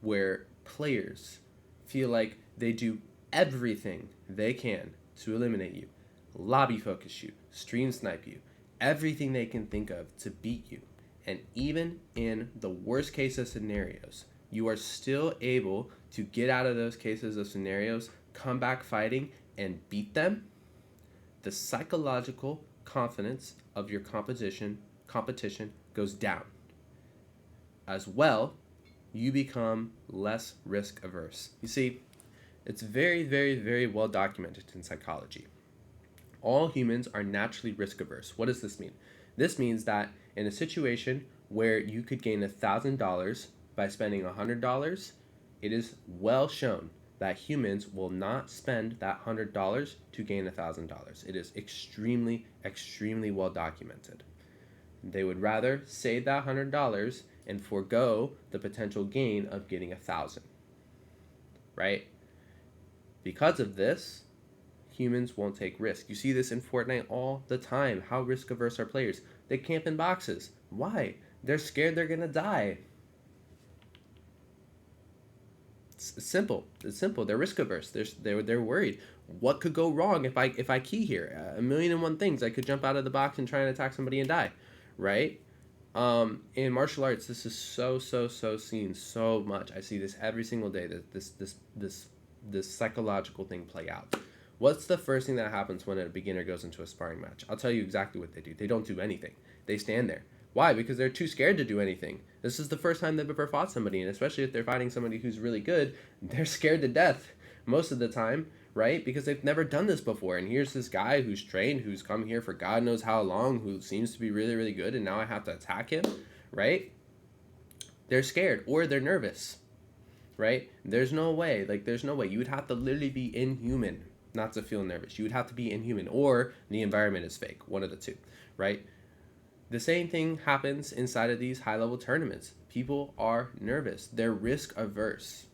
where players feel like they do everything they can to eliminate you, lobby focus you, stream snipe you, everything they can think of to beat you, and even in the worst case of scenarios, you are still able to get out of those cases of scenarios, come back fighting, and beat them, the psychological confidence of your competition goes down. As well, you become less risk averse. You see, it's very, very, very well documented in psychology. All humans are naturally risk averse. What does this mean? This means that in a situation where you could gain $1,000 by spending $100, it is well shown that humans will not spend that $100 to gain $1,000. It is extremely, extremely well documented. They would rather save that $100 and forego the potential gain of getting 1,000. Right? Because of this, humans won't take risk. You see this in Fortnite all the time. How risk averse are players? They camp in boxes. Why? They're scared they're gonna die. It's simple. It's simple. They're risk averse. They're worried. What could go wrong if I key here? 1,000,001 things. I could jump out of the box and try and attack somebody and die, right? In martial arts, this is so seen so much. I see this every single day. This psychological thing play out. What's the first thing that happens when a beginner goes into a sparring match? I'll tell you exactly what they do. They don't do anything. They stand there. Why? Because they're too scared to do anything. This is the first time they've ever fought somebody, and especially if they're fighting somebody who's really good, they're scared to death most of the time, right? Because they've never done this before. And here's this guy who's trained, who's come here for God knows how long, who seems to be really, really good, and now I have to attack him, right? They're scared, or they're nervous, right? There's no way. You would have to literally be inhuman not to feel nervous. You would have to be inhuman, or the environment is fake. One of the two, right? The same thing happens inside of these high-level tournaments. People are nervous. They're risk-averse.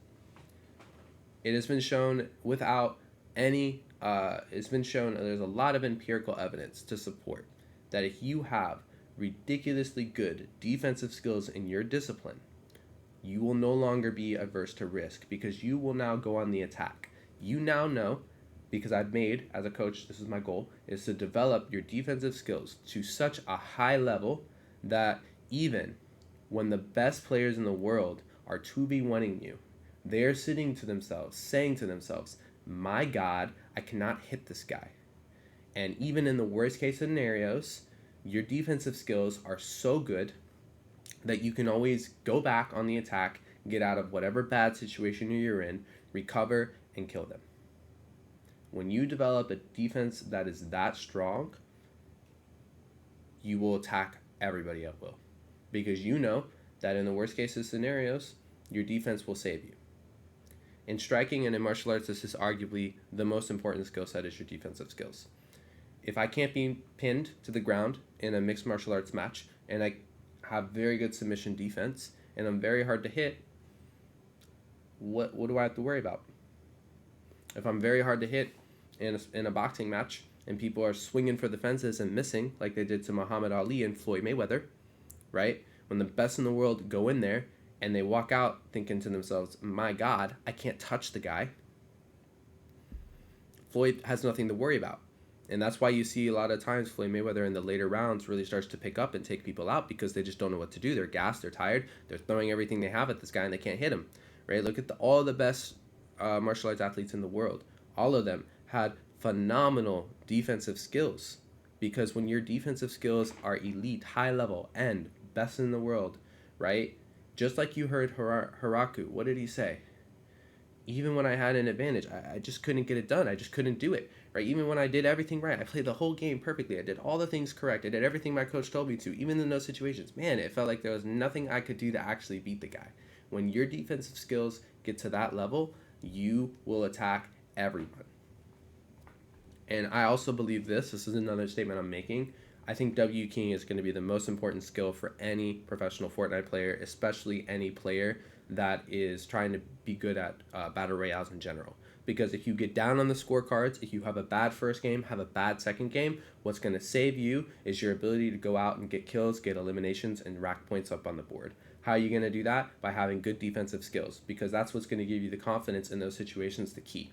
It has been shown without any, there's a lot of empirical evidence to support that if you have ridiculously good defensive skills in your discipline, you will no longer be averse to risk because you will now go on the attack. You now know, because I've made, as a coach, this is my goal, is to develop your defensive skills to such a high level that even when the best players in the world are 2v1ing you, they're sitting to themselves, saying to themselves, my God, I cannot hit this guy. And even in the worst case scenarios, your defensive skills are so good that you can always go back on the attack, get out of whatever bad situation you're in, recover, and kill them. When you develop a defense that is that strong, you will attack everybody at will. Because you know that in the worst case of scenarios, your defense will save you. In striking and in martial arts, this is arguably the most important skill set is your defensive skills. If I can't be pinned to the ground in a mixed martial arts match, and I have very good submission defense, and I'm very hard to hit, what do I have to worry about? If I'm very hard to hit in a boxing match and people are swinging for the fences and missing like they did to Muhammad Ali and Floyd Mayweather, right? When the best in the world go in there and they walk out thinking to themselves, my God, I can't touch the guy. Floyd has nothing to worry about. And that's why you see a lot of times Floyd Mayweather in the later rounds really starts to pick up and take people out because they just don't know what to do. They're gassed, they're tired, they're throwing everything they have at this guy and they can't hit him, right? Look at all the best martial arts athletes in the world. All of them had phenomenal defensive skills because when your defensive skills are elite, high level, and best in the world, right? Just like you heard Haraku, what did he say? Even when I had an advantage, I just couldn't get it done. I just couldn't do it, right? Even when I did everything right, I played the whole game perfectly. I did all the things correct. I did everything my coach told me to, even in those situations. Man, it felt like there was nothing I could do to actually beat the guy. When your defensive skills get to that level, you will attack everyone. And I also believe this is another statement I'm making. I think W keying is going to be the most important skill for any professional Fortnite player, especially any player that is trying to be good at battle royales in general. Because if you get down on the scorecards, if you have a bad first game, have a bad second game, what's going to save you is your ability to go out and get kills, get eliminations, and rack points up on the board. How are you going to do that? By having good defensive skills, because that's what's going to give you the confidence in those situations to key.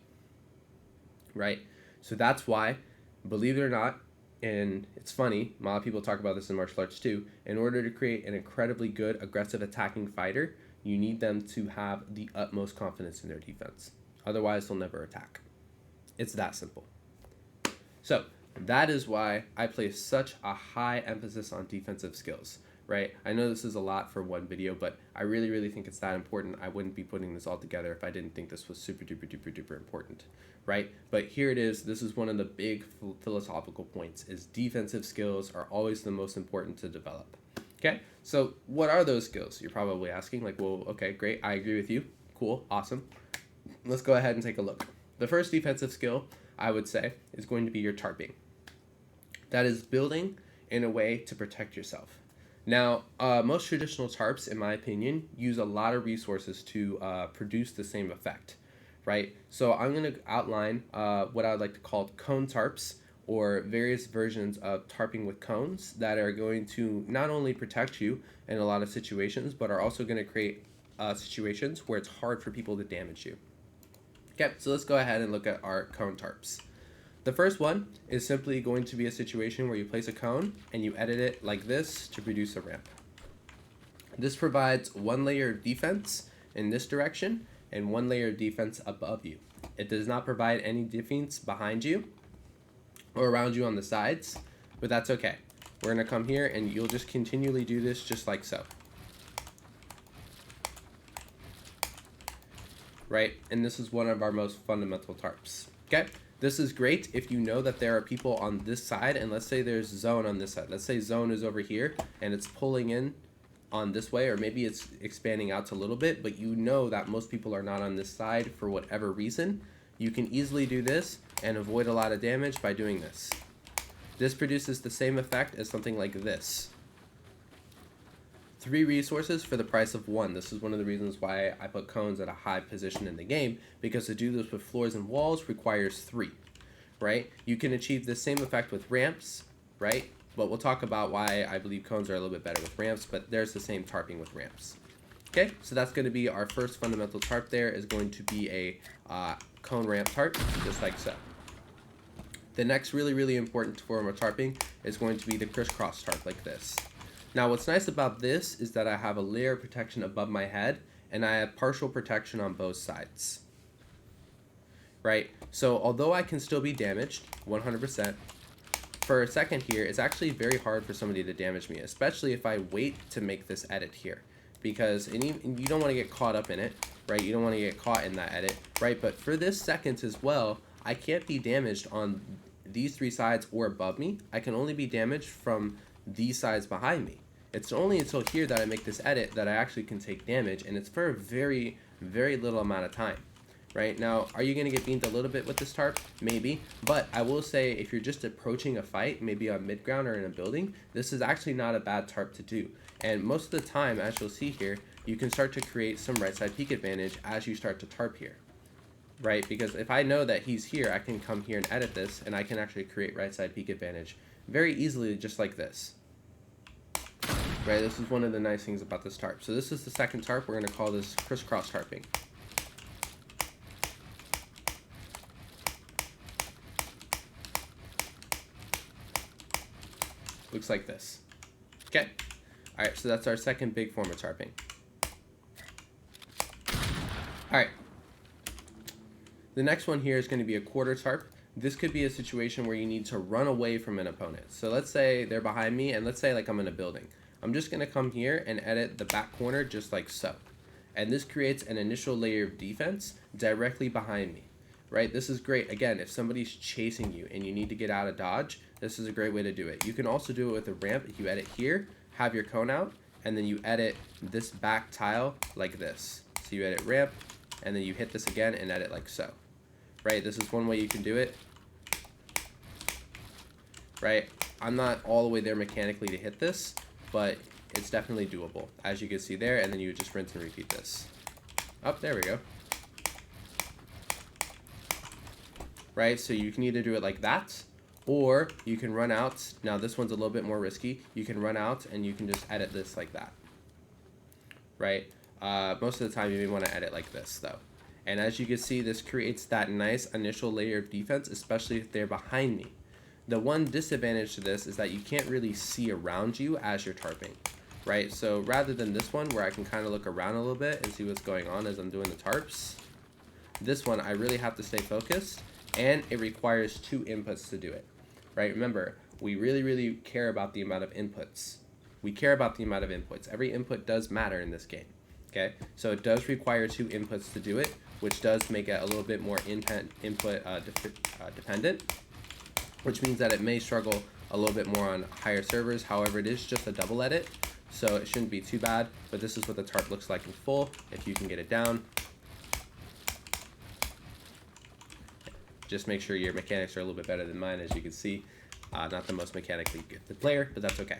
Right? So that's why, believe it or not, and it's funny, a lot of people talk about this in martial arts too, in order to create an incredibly good, aggressive attacking fighter, you need them to have the utmost confidence in their defense. Otherwise, they'll never attack. It's that simple. So that is why I place such a high emphasis on defensive skills, right? I know this is a lot for one video, but I really, really think it's that important. I wouldn't be putting this all together if I didn't think this was super duper duper duper important, right? But here it is. This is one of the big philosophical points is defensive skills are always the most important to develop. Okay, so what are those skills? You're probably asking, like, well, okay, great, I agree with you. Cool, awesome. let's go ahead and take a look. The first defensive skill, I would say, is going to be your tarping. That is building in a way to protect yourself. Now, most traditional tarps, in my opinion, use a lot of resources to produce the same effect, right? So I'm going to outline what I would like to call cone tarps, or various versions of tarping with cones that are going to not only protect you in a lot of situations, but are also going to create situations where it's hard for people to damage you. Okay, so let's go ahead and look at our cone tarps. The first one is simply going to be a situation where you place a cone and you edit it like this to produce a ramp. This provides one layer of defense in this direction and one layer of defense above you. It does not provide any defense behind you or around you on the sides, but that's okay. We're gonna come here and you'll just continually do this just like so. Right, and this is one of our most fundamental tarps. Okay, this is great if you know that there are people on this side, and let's say there's zone on this side. Let's say zone is over here and it's pulling in on this way, or maybe it's expanding out a little bit, but you know that most people are not on this side for whatever reason. You can easily do this and avoid a lot of damage by doing this. This produces the same effect as something like this. 3 resources for the price of 1. This is one of the reasons why I put cones at a high position in the game, because to do this with floors and walls requires 3, right? You can achieve the same effect with ramps, right? But we'll talk about why I believe cones are a little bit better with ramps, but there's the same tarping with ramps. Okay, so that's going to be our first fundamental tarp. There is going to be a cone ramp tarp, just like so. The next really important form of tarping is going to be the crisscross tarp, like this. Now what's nice about this is that I have a layer of protection above my head, and I have partial protection on both sides. Right, so although I can still be damaged 100%, for a second here, it's actually very hard for somebody to damage me, especially if I wait to make this edit here. Because you don't want to get caught up in it, right? You don't want to get caught in that edit, right? But for this second as well, I can't be damaged on these 3 sides or above me. I can only be damaged from these sides behind me. It's only until here that I make this edit that I actually can take damage, and it's for a very little amount of time. Right, now, are you going to get beamed a little bit with this tarp? Maybe, but I will say if you're just approaching a fight, maybe on mid-ground or in a building, this is actually not a bad tarp to do. And most of the time, as you'll see here, you can start to create some right side peek advantage as you start to tarp here. Right, because if I know that he's here, I can come here and edit this, and I can actually create right side peek advantage very easily, just like this. Right, this is one of the nice things about this tarp. So this is the second tarp. We're going to call this crisscross tarping. Looks like this. Okay. All right, so that's our second big form of tarping. All right. The next one here is going to be a quarter tarp. This could be a situation where you need to run away from an opponent. So let's say they're behind me, and let's say like I'm in a building. I'm just going to come here and edit the back corner just like so. And this creates an initial layer of defense directly behind me. Right? This is great. Again, if somebody's chasing you and you need to get out of dodge, this is a great way to do it. You can also do it with a ramp. If you edit here, have your cone out, and then you edit this back tile like this. So you edit ramp, and then you hit this again and edit like so. Right? This is one way you can do it. Right? I'm not all the way there mechanically to hit this, but it's definitely doable, as you can see there, and then you just rinse and repeat this. Oh, there we go. Right, so you can either do it like that, or you can run out. Now this one's a little bit more risky. You can run out and you can just edit this like that. Right, most of the time you may want to edit like this though. And as you can see, this creates that nice initial layer of defense, especially if they're behind me. The one disadvantage to this is that you can't really see around you as you're tarping. Right, so rather than this one where I can kind of look around a little bit and see what's going on as I'm doing the tarps, this one I really have to stay focused. And it requires 2 inputs to do it, right? Remember, we really care about the amount of inputs. We care about the amount of inputs. Every input does matter in this game, okay? So it does require 2 inputs to do it, which does make it a little bit more input dependent, which means that it may struggle a little bit more on higher servers. However, it is just a double edit, so it shouldn't be too bad. But this is what the tarp looks like in full, if you can get it down. Just make sure your mechanics are a little bit better than mine, as you can see. Not the most mechanically gifted player, but that's okay.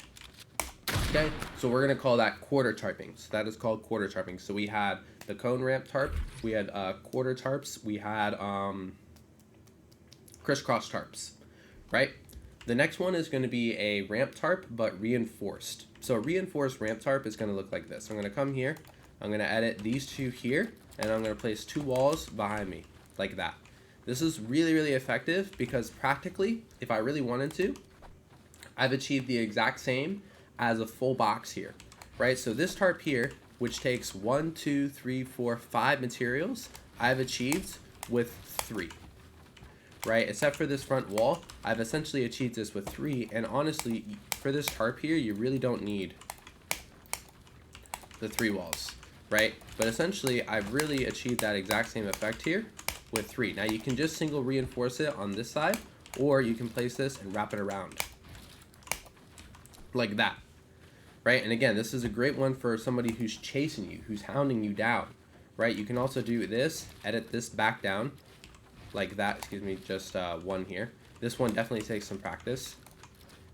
Okay, so we're gonna call that quarter tarping. So that is called quarter tarping. So we had the cone ramp tarp, we had quarter tarps, we had crisscross tarps, right? The next one is going to be a ramp tarp, but reinforced. So a reinforced ramp tarp is going to look like this. I'm going to come here, I'm going to edit these two here, and I'm going to place 2 walls behind me, like that. This is really, really effective because practically, if I really wanted to, I've achieved the exact same as a full box here, right? So this tarp here, which takes 1, 2, 3, 4, 5 materials, I've achieved with 3. Right, except for this front wall, I've essentially achieved this with 3, and honestly, for this tarp here, you really don't need the 3 walls, right? But essentially, I've really achieved that exact same effect here with 3. Now, you can just single reinforce it on this side, or you can place this and wrap it around, like that, right? And again, this is a great one for somebody who's chasing you, who's hounding you down, right? You can also do this, edit this back down, like that, excuse me, just one here. This one definitely takes some practice.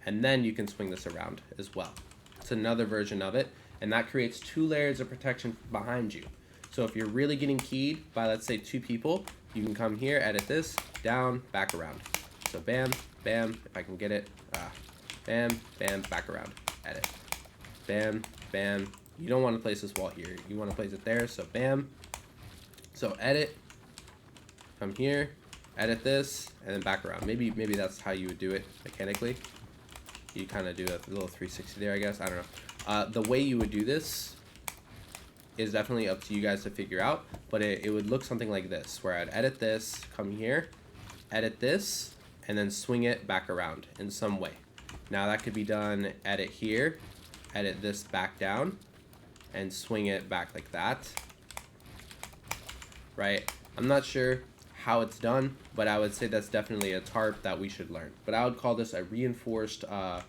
And then you can swing this around as well. It's another version of it, and that creates 2 layers of protection behind you. So if you're really getting keyed by, let's say, 2 people, you can come here, edit this, down, back around. So bam, bam, if I can get it, bam, bam, back around, edit. Bam, bam. You don't want to place this wall here. You want to place it there, so bam. So edit, come here, edit this, and then back around. Maybe that's how you would do it mechanically. You kind of do a little 360 there, I guess. I don't know. The way you would do this is definitely up to you guys to figure out, but it would look something like this, where I'd edit this, come here, edit this, and then swing it back around in some way. Now that could be done, edit here, edit this back down, and swing it back like that, right? I'm not sure how it's done, but I would say that's definitely a tarp that we should learn. But I would call this a reinforced cone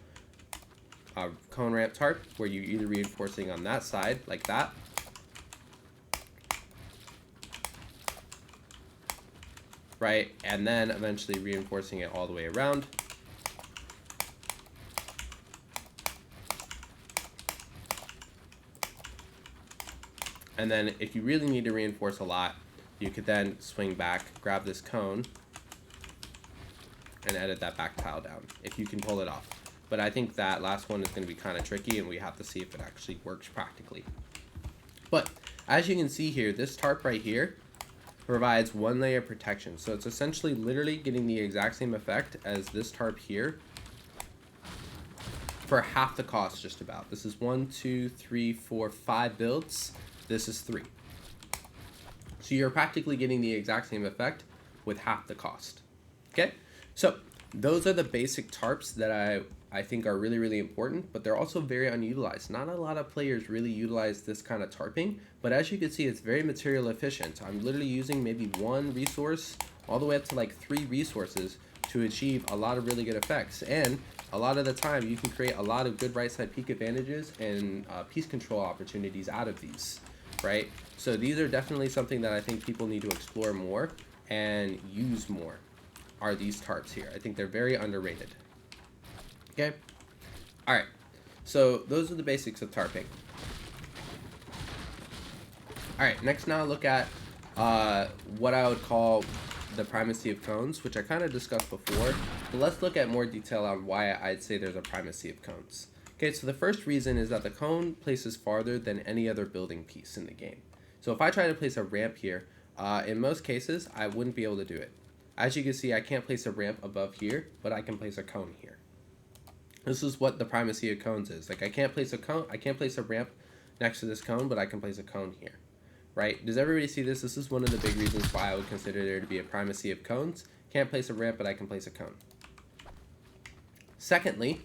ramp tarp, where you're either reinforcing on that side like that, right, and then eventually reinforcing it all the way around. And then if you really need to reinforce a lot, you could then swing back, grab this cone, and edit that back tile down, if you can pull it off. But I think that last one is going to be kind of tricky, and we have to see if it actually works practically. But as you can see here, this tarp right here provides 1 layer of protection. So it's essentially literally getting the exact same effect as this tarp here for half the cost, just about. This is 1, 2, 3, 4, 5 builds. This is 3. So you're practically getting the exact same effect with half the cost. Okay, so those are the basic tarps that I think are really, really important, but they're also very unutilized. Not a lot of players really utilize this kind of tarping, but as you can see, it's very material efficient. I'm literally using maybe 1 resource all the way up to like 3 resources to achieve a lot of really good effects. And a lot of the time, you can create a lot of good right side peak advantages and piece control opportunities out of these, right? So these are definitely something that I think people need to explore more and use more, are these tarps here. I think they're very underrated. Okay? All right. So those are the basics of tarping. All right, next now look at what I would call the primacy of cones, which I kind of discussed before, but let's look at more detail on why I'd say there's a primacy of cones. Okay, so the first reason is that the cone places farther than any other building piece in the game. So if I try to place a ramp here, in most cases, I wouldn't be able to do it. As you can see, I can't place a ramp above here, but I can place a cone here. This is what the primacy of cones is. Like I can't place a ramp next to this cone, but I can place a cone here. Right? Does everybody see this? This is one of the big reasons why I would consider there to be a primacy of cones. Can't place a ramp, but I can place a cone. Secondly,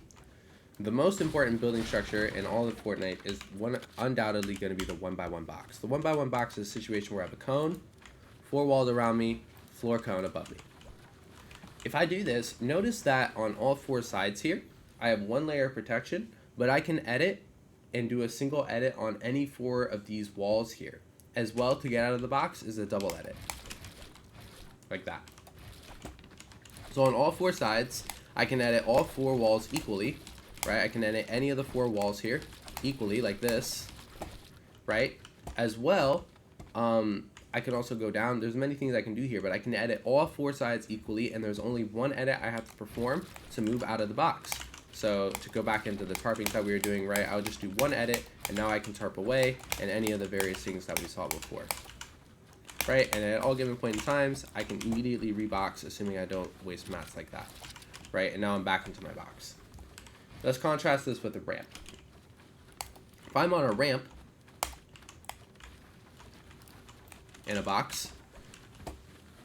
the most important building structure in all of Fortnite is undoubtedly going to be the 1x1 box. The 1x1 box is a situation where I have a cone, 4 walls around me, floor cone above me. If I do this, notice that on all 4 sides here, I have 1 layer of protection, but I can edit and do a single edit on any 4 of these walls here. As well, to get out of the box is a double edit. Like that. So on all four sides, I can edit all four walls equally, right? I can edit any of the four walls here equally, like this, right? As well, I can also go down. There's many things I can do here, but I can edit all four sides equally, and there's only one edit I have to perform to move out of the box. So to go back into the tarping that we were doing, right, I'll just do one edit, and now I can tarp away, and any of the various things that we saw before. Right, and at all given point in times, I can immediately rebox, assuming I don't waste mats like that. Right, and now I'm back into my box. Let's contrast this with a ramp. If I'm on a ramp in a box,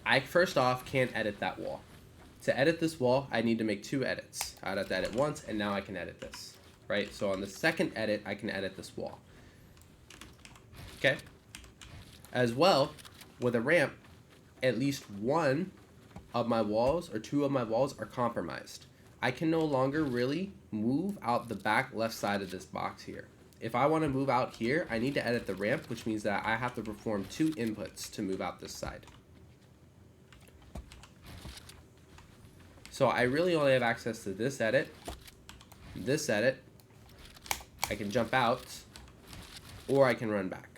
I first off can't edit that wall. To edit this wall, I need to make two edits. I'd have to edit once, and now I can edit this. Right, so on the second edit, I can edit this wall. Okay? As well, with a ramp, at least one of my walls or two of my walls are compromised. I can no longer really move out the back left side of this box here. If I want to move out here, I need to edit the ramp, which means that I have to perform two inputs to move out this side. So I really only have access to this edit, I can jump out, or I can run back.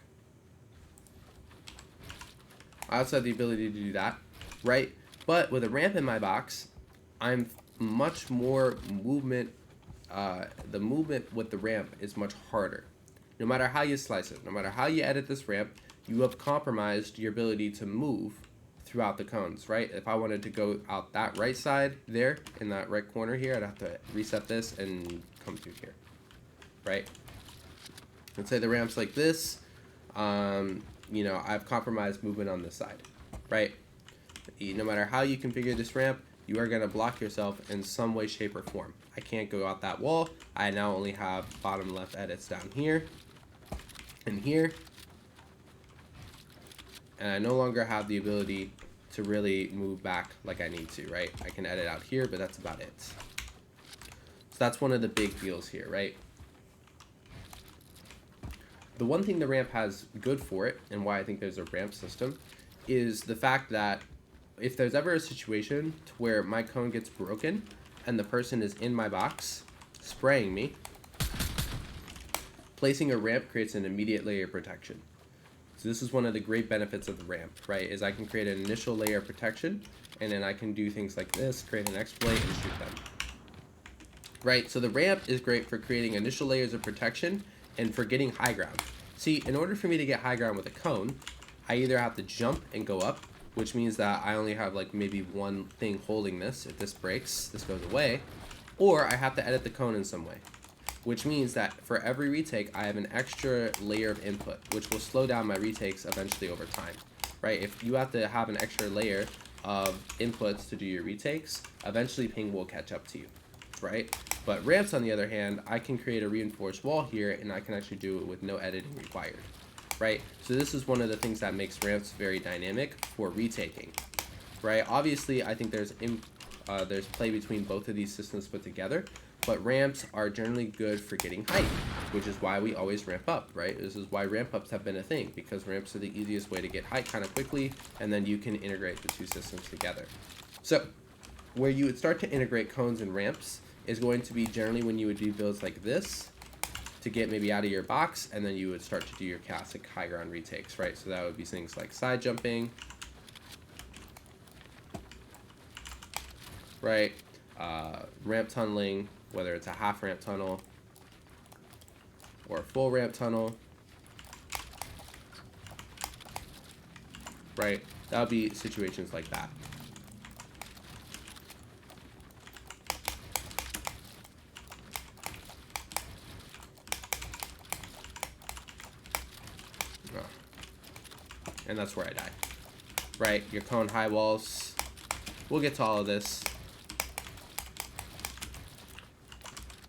I also have the ability to do that, right? But with a ramp in my box, I'm much more movement. The movement with the ramp is much harder. No matter how you slice it, no matter how you edit this ramp, you have compromised your ability to move throughout the cones, right? If I wanted to go out that right side there, in that right corner here, I'd have to reset this and come through here, right? Let's say the ramp's like this. You know, I've compromised movement on this side, right? No matter how you configure this ramp, you are going to block yourself in some way, shape, or form. I can't go out that wall. I now only have bottom left edits down here and here. And I no longer have the ability to really move back like I need to, right? I can edit out here, but that's about it. So that's one of the big deals here, right? The one thing the ramp has good for it, and why I think there's a ramp system, is the fact that if there's ever a situation to where my cone gets broken and the person is in my box spraying me, placing a ramp creates an immediate layer of protection. So this is one of the great benefits of the ramp, right, is I can create an initial layer of protection, and then I can do things like this, create an exploit, and shoot them. Right, so the ramp is great for creating initial layers of protection and for getting high ground. See, in order for me to get high ground with a cone, I either have to jump and go up, which means that I only have like maybe one thing holding this. If this breaks, this goes away, or I have to edit the cone in some way, which means that for every retake, I have an extra layer of input, which will slow down my retakes eventually over time, right? If you have to have an extra layer of inputs to do your retakes, eventually ping will catch up to you, right? But ramps, on the other hand, I can create a reinforced wall here, and I can actually do it with no editing required, right? So this is one of the things that makes ramps very dynamic for retaking, right? Obviously, I think there's play between both of these systems put together, but ramps are generally good for getting height, which is why we always ramp up, right? This is why ramp ups have been a thing, because ramps are the easiest way to get height kind of quickly, and then you can integrate the two systems together. So where you would start to integrate cones and ramps is going to be generally when you would do builds like this to get maybe out of your box, and then you would start to do your classic high ground retakes, right? So that would be things like side jumping, right? Ramp tunneling, whether it's a half ramp tunnel or a full ramp tunnel, right? That would be situations like that. And that's where I die, right? Your cone high walls. We'll get to all of this.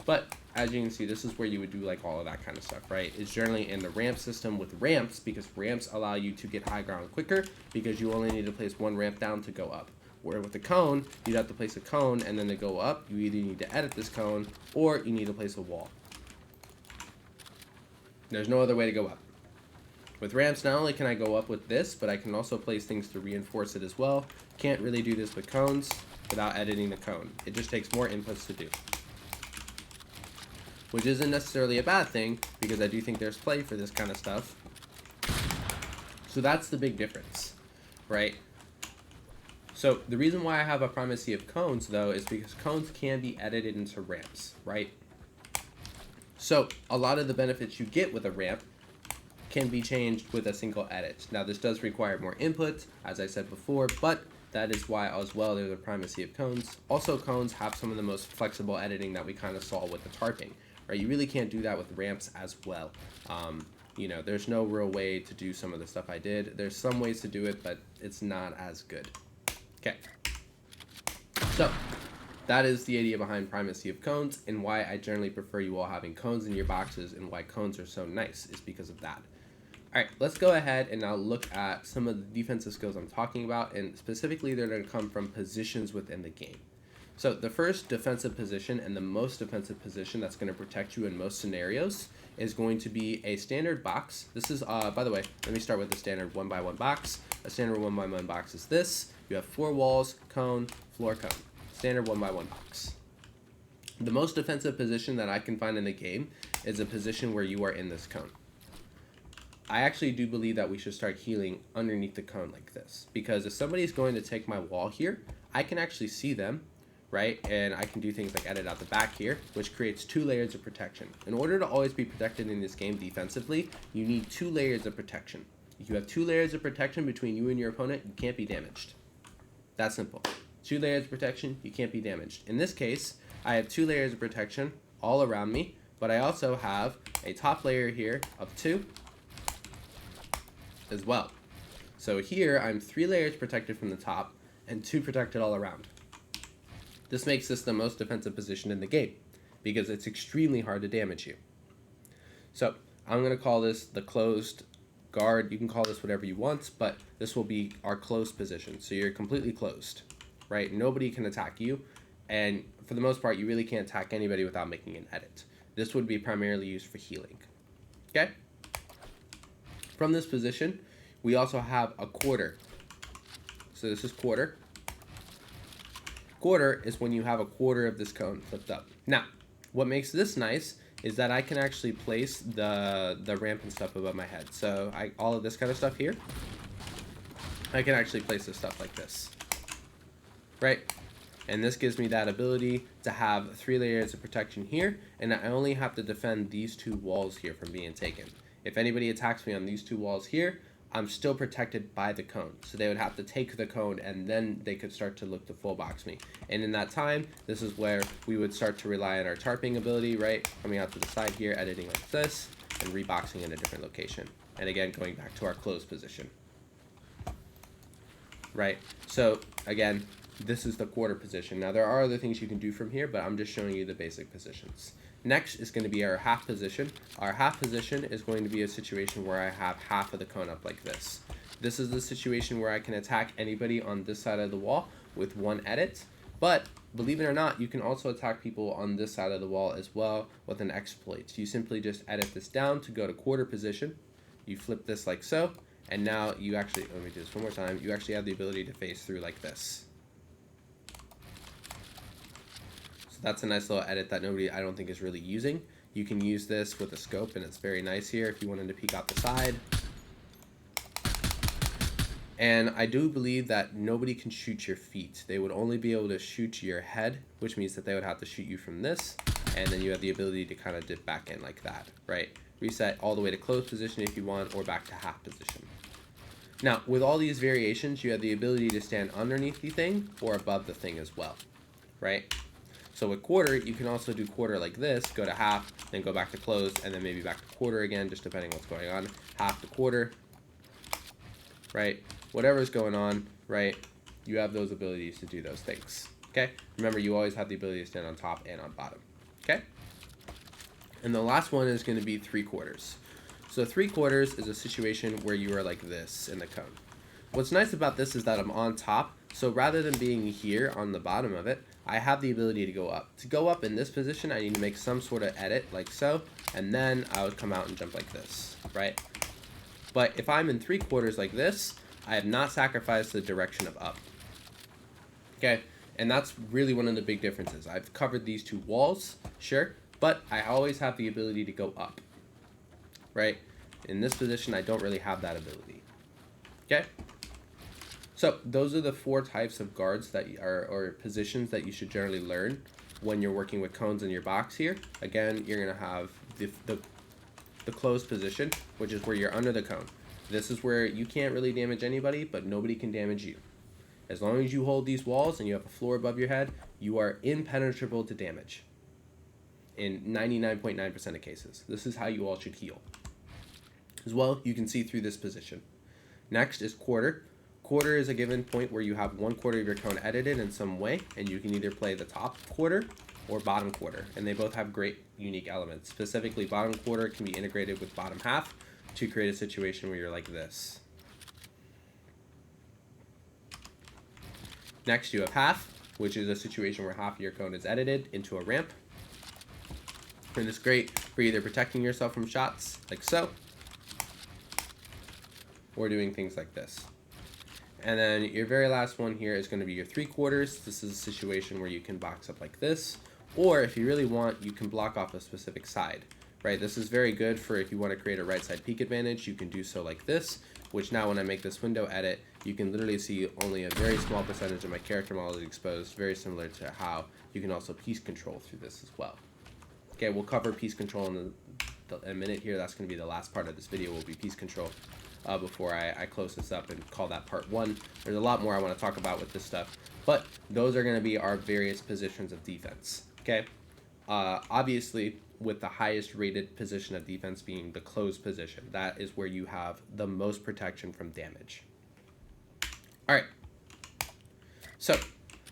But as you can see, this is where you would do like all of that kind of stuff, right? It's generally in the ramp system with ramps, because ramps allow you to get high ground quicker because you only need to place one ramp down to go up. Where with the cone, you'd have to place a cone, and then to go up, you either need to edit this cone or you need to place a wall. There's no other way to go up. With ramps, not only can I go up with this, but I can also place things to reinforce it as well. Can't really do this with cones. without editing the cone. It just takes more inputs to do. Which isn't necessarily a bad thing, because I do think there's play for this kind of stuff. So that's the big difference, right? So the reason why I have a primacy of cones, though, is because cones can be edited into ramps, right? So a lot of the benefits you get with a ramp can be changed with a single edit. Now this does require more input, as I said before, but that is why as well there's a primacy of cones. Also, cones have some of the most flexible editing that we kind of saw with the tarping, right? You really can't do that with ramps as well. You know, there's no real way to do some of the stuff I did. There's some ways to do it, but it's not as good. Okay. So that is the idea behind primacy of cones, and why I generally prefer you all having cones in your boxes, and why cones are so nice is because of that. Alright, let's go ahead and now look at some of the defensive skills I'm talking about, and specifically they're going to come from positions within the game. So the first defensive position, and the most defensive position that's going to protect you in most scenarios, is going to be a standard box. This is, by the way, let me start with the standard 1x1 box. A standard 1x1 box is this. You have 4 walls, cone, floor, cone. Standard 1x1 box. The most defensive position that I can find in the game is a position where you are in this cone. I actually do believe that we should start healing underneath the cone like this, because if somebody's going to take my wall here, I can actually see them, right? And I can do things like edit out the back here, which creates 2 layers of protection. In order to always be protected in this game defensively, you need 2 layers of protection. If you have 2 layers of protection between you and your opponent, you can't be damaged. That simple. 2 layers of protection, you can't be damaged. In this case, I have 2 layers of protection all around me, but I also have a top layer here of 2 as well. So here, I'm 3 layers protected from the top, and 2 protected all around. This makes this the most defensive position in the game, because it's extremely hard to damage you. So I'm going to call this the closed guard. You can call this whatever you want, but this will be our closed position. So you're completely closed, right? Nobody can attack you, and for the most part, you really can't attack anybody without making an edit. This would be primarily used for healing. Okay? From this position, we also have a quarter. So this is quarter. Quarter is when you have a quarter of this cone flipped up. Now, what makes this nice is that I can actually place the ramp and stuff above my head. So all of this kind of stuff here, I can actually place this stuff like this, right? And this gives me that ability to have 3 layers of protection here, and I only have to defend these 2 walls here from being taken. If anybody attacks me on these 2 walls here, I'm still protected by the cone. So they would have to take the cone, and then they could start to look to full box me. And in that time, this is where we would start to rely on our tarping ability, right? Coming out to the side here, editing like this, and reboxing in a different location. And again, going back to our closed position. Right? So again, this is the quarter position. Now there are other things you can do from here, but I'm just showing you the basic positions. Next is going to be our half position. Our half position is going to be a situation where I have half of the cone up like this. This is the situation where I can attack anybody on this side of the wall with 1 edit, but believe it or not, you can also attack people on this side of the wall as well with an exploit. So you simply just edit this down to go to quarter position. You flip this like so, and now you actually, let me do this one more time, you actually have the ability to phase through like this. So that's a nice little edit that nobody, I don't think, is really using. You can use this with a scope, and it's very nice here if you wanted to peek out the side. And I do believe that nobody can shoot your feet. They would only be able to shoot your head, which means that they would have to shoot you from this, and then you have the ability to kind of dip back in like that, right? Reset all the way to closed position if you want, or back to half position. Now, with all these variations, you have the ability to stand underneath the thing or above the thing as well, right? So with quarter, you can also do quarter like this, go to half, then go back to closed, and then maybe back to quarter again, just depending what's going on. Half to quarter, right? Whatever's going on, right? You have those abilities to do those things, okay? Remember, you always have the ability to stand on top and on bottom, okay? And the last one is going to be 3/4. So 3/4 is a situation where you are like this in the cone. What's nice about this is that I'm on top, so rather than being here on the bottom of it, I have the ability to go up. To go up in this position, I need to make some sort of edit like so, and then I would come out and jump like this, right? But if I'm in 3/4 like this, I have not sacrificed the direction of up. Okay, And that's really one of the big differences. I've covered these two walls, sure, but I always have the ability to go up, right? In this position, I don't really have that ability, okay? So those are the 4 types of guards that or positions that you should generally learn when you're working with cones in your box here. Again, you're gonna have the closed position, which is where you're under the cone. This is where you can't really damage anybody, but nobody can damage you. As long as you hold these walls and you have a floor above your head, you are impenetrable to damage in 99.9% of cases. This is how you all should heal. As well, you can see through this position. Next is quarter. Quarter is a given point where you have 1/4 of your cone edited in some way, and you can either play the top quarter or bottom quarter, and they both have great unique elements. Specifically, bottom quarter can be integrated with bottom half to create a situation where you're like this. Next, you have half, which is a situation where half of your cone is edited into a ramp. And it's great for either protecting yourself from shots, like so, or doing things like this. And then your very last one here is going to be your 3/4. This is a situation where you can box up like this, or if you really want, you can block off a specific side, right? This is very good for if you want to create a right side peek advantage. You can do so like this, which now when I make this window edit, you can literally see only a very small percentage of my character model is exposed, very similar to how you can also piece control through this as well. Okay, we'll cover piece control in a minute here. That's going to be the last part of this video, will be piece control. Before I close this up and call that part 1. There's a lot more I want to talk about with this stuff, but those are going to be our various positions of defense, okay? Obviously, with the highest rated position of defense being the closed position, that is where you have the most protection from damage. All right, so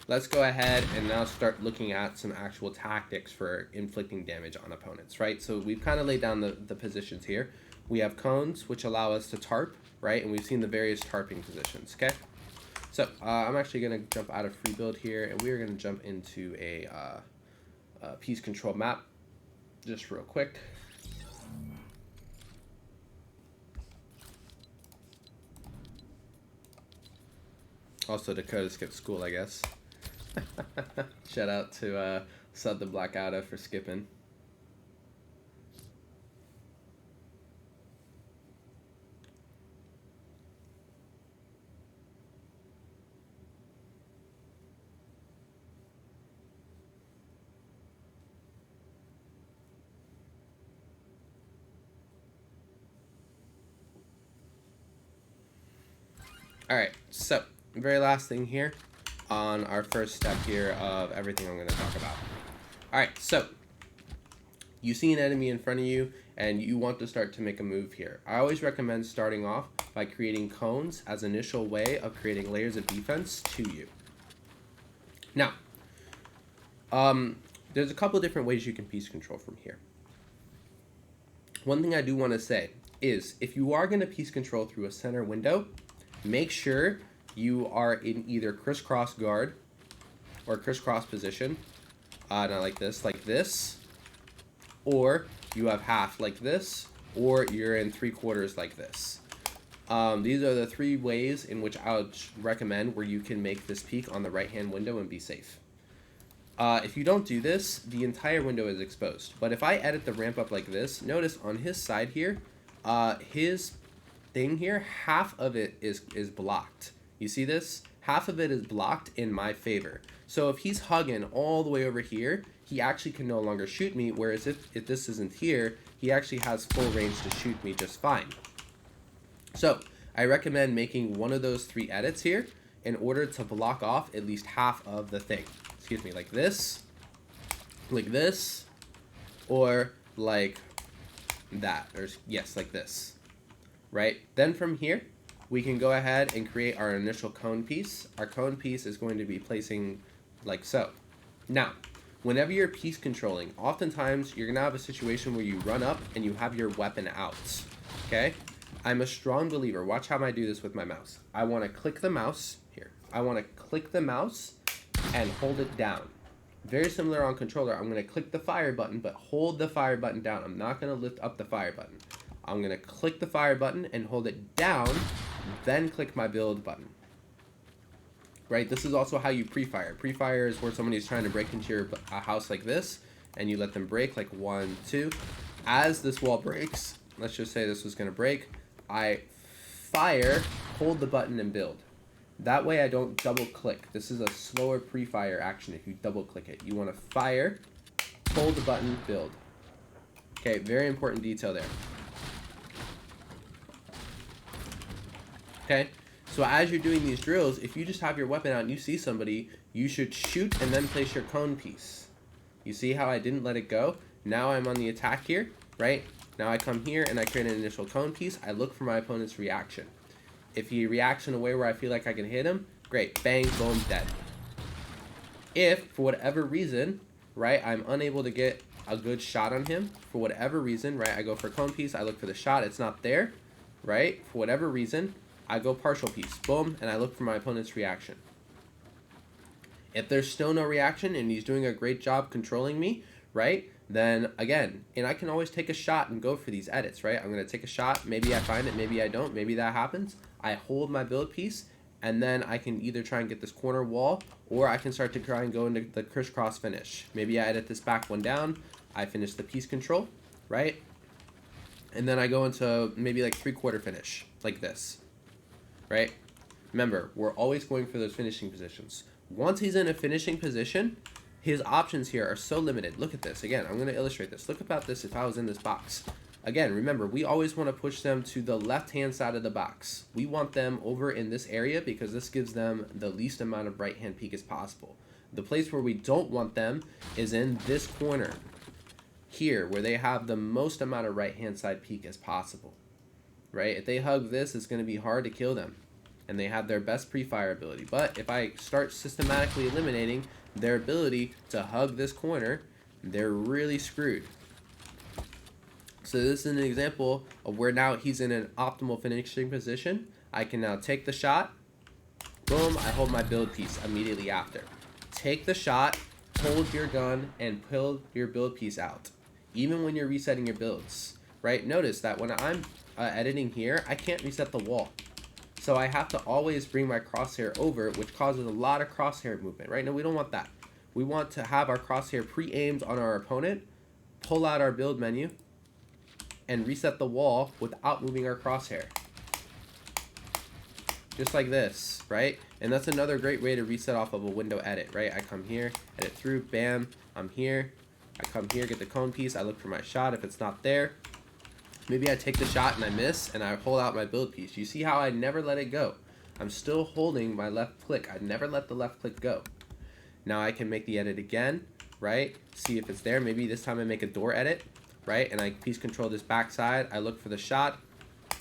let's go ahead and now start looking at some actual tactics for inflicting damage on opponents, right? So we've kind of laid down the positions here. We have cones, which allow us to tarp, right? And we've seen the various tarping positions, okay? So I'm actually going to jump out of free build here, and we're going to jump into a piece control map just real quick. Also, Dakota skipped school, I guess. Shout out to Sub the Black Ada for skipping. Alright, so very last thing here on our first step here of everything I'm going to talk about. Alright, so you see an enemy in front of you and you want to start to make a move here. I always recommend starting off by creating cones as an initial way of creating layers of defense to you. Now, there's a couple different ways you can piece control from here. One thing I do want to say is if you are going to piece control through a center window, make sure you are in either crisscross guard or crisscross position, not like this, or you have half like this, or you're in 3/4 like this. These are the 3 ways in which I would recommend where you can make this peek on the right-hand window and be safe. If you don't do this, the entire window is exposed. But if I edit the ramp up like this, notice on his side here, his thing here, half of it is blocked. You see this? Half of it is blocked in my favor. So if he's hugging all the way over here, he actually can no longer shoot me, whereas if this isn't here, he actually has full range to shoot me just fine. So I recommend making one of those 3 edits here in order to block off at least half of the thing. Excuse me, like this, or like that, or yes, like this. Right? Then from here, we can go ahead and create our initial cone piece. Our cone piece is going to be placing like so. Now, whenever you're piece controlling, oftentimes you're going to have a situation where you run up and you have your weapon out. Okay? I'm a strong believer. Watch how I do this with my mouse. I want to click the mouse here. I want to click the mouse and hold it down. Very similar on controller. I'm going to click the fire button, but hold the fire button down. I'm not going to lift up the fire button. I'm going to click the fire button and hold it down, then click my build button. right? This is also how you pre-fire. Pre-fire is where somebody's trying to break into your a house like this, and you let them break like 1, 2. As this wall breaks, let's just say this was going to break, I fire, hold the button, and build. That way I don't double click. This is a slower pre-fire action if you double click it. You want to fire, hold the button, build. Okay, very important detail there. Okay, so as you're doing these drills, if you just have your weapon out and you see somebody, you should shoot and then place your cone piece. You see how I didn't let it go? Now I'm on the attack here, right? Now I come here and I create an initial cone piece. I look for my opponent's reaction. If he reacts in a way where I feel like I can hit him, great, bang, boom, dead. If, for whatever reason, right, I'm unable to get a good shot on him, for whatever reason, right, I go for cone piece, I look for the shot, it's not there, right, for whatever reason, I go partial piece, boom, and I look for my opponent's reaction. If there's still no reaction and he's doing a great job controlling me, right, then again, and I can always take a shot and go for these edits, right? I'm going to take a shot, maybe I find it, maybe I don't, maybe that happens. I hold my build piece, and then I can either try and get this corner wall, or I can start to try and go into the crisscross finish. Maybe I edit this back one down, I finish the piece control, right? And then I go into maybe like 3/4 finish, like this, right? Remember, we're always going for those finishing positions. Once he's in a finishing position, his options here are so limited. Look at this. Again, I'm going to illustrate this. Look about this if I was in this box. Again, remember, we always want to push them to the left-hand side of the box. We want them over in this area because this gives them the least amount of right-hand peek as possible. The place where we don't want them is in this corner here, where they have the most amount of right-hand side peek as possible, right? If they hug this, it's going to be hard to kill them, and they have their best pre-fire ability. But if I start systematically eliminating their ability to hug this corner, they're really screwed. So this is an example of where now he's in an optimal finishing position. I can now take the shot, boom, I hold my build piece immediately after. Take the shot, hold your gun, and pull your build piece out. Even when you're resetting your builds, right? Notice that when I'm editing here, I can't reset the wall. So I have to always bring my crosshair over, which causes a lot of crosshair movement, right? No, we don't want that. We want to have our crosshair pre-aimed on our opponent, pull out our build menu, and reset the wall without moving our crosshair. Just like this, right? And that's another great way to reset off of a window edit, right? I come here, edit through, bam, I'm here. I come here, get the cone piece, I look for my shot. If it's not there, maybe I take the shot and I miss, and I hold out my build piece. You see how I never let it go? I'm still holding my left click. I never let the left click go. Now I can make the edit again, right? See if it's there. Maybe this time I make a door edit, right? And I piece control this backside. I look for the shot.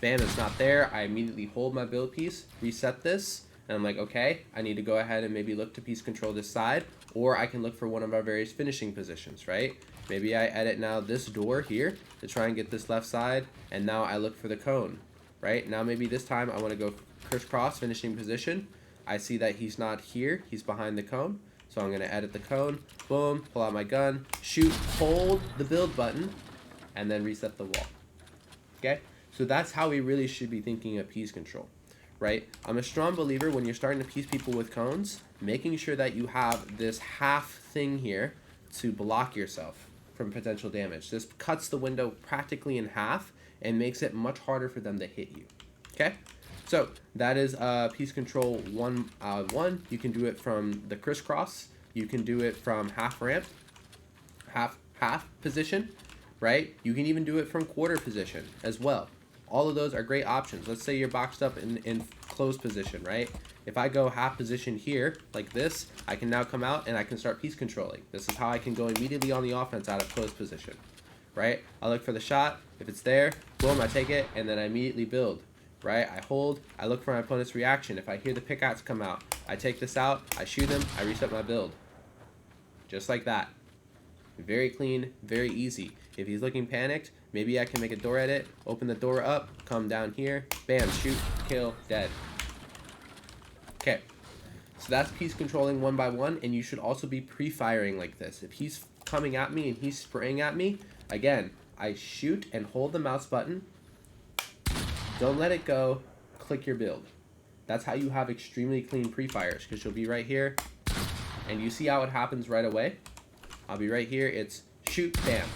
Bam, it's not there. I immediately hold my build piece, reset this, and I'm like, okay, I need to go ahead and maybe look to piece control this side, or I can look for one of our various finishing positions, right? Maybe I edit now this door here to try and get this left side, and now I look for the cone, right? Now maybe this time I want to go crisscross finishing position. I see that he's not here, he's behind the cone, so I'm going to edit the cone, boom, pull out my gun, shoot, hold the build button, and then reset the wall, okay? So that's how we really should be thinking of piece control, right? I'm a strong believer when you're starting to piece people with cones, making sure that you have this half thing here to block yourself from potential damage. This cuts the window practically in half and makes it much harder for them to hit you, okay? So that is piece control 1-1. You can do it from the crisscross. You can do it from half ramp, half position, right? You can even do it from quarter position as well. All of those are great options. Let's say you're boxed up in closed position, right? If I go half position here, like this, I can now come out and I can start piece controlling. This is how I can go immediately on the offense out of closed position, right? I look for the shot. If it's there, boom, I take it, and then I immediately build, right? I hold, I look for my opponent's reaction. If I hear the pickaxe come out, I take this out, I shoot him, I reset my build. Just like that. Very clean, very easy. If he's looking panicked, maybe I can make a door edit, open the door up, come down here, bam, shoot, kill, dead. Okay, so that's piece controlling 1-by-1, and you should also be pre-firing like this. If he's coming at me and he's spraying at me, again, I shoot and hold the mouse button, don't let it go, click your build. That's how you have extremely clean pre-fires, because you'll be right here, and you see how it happens right away? I'll be right here, it's shoot, bam.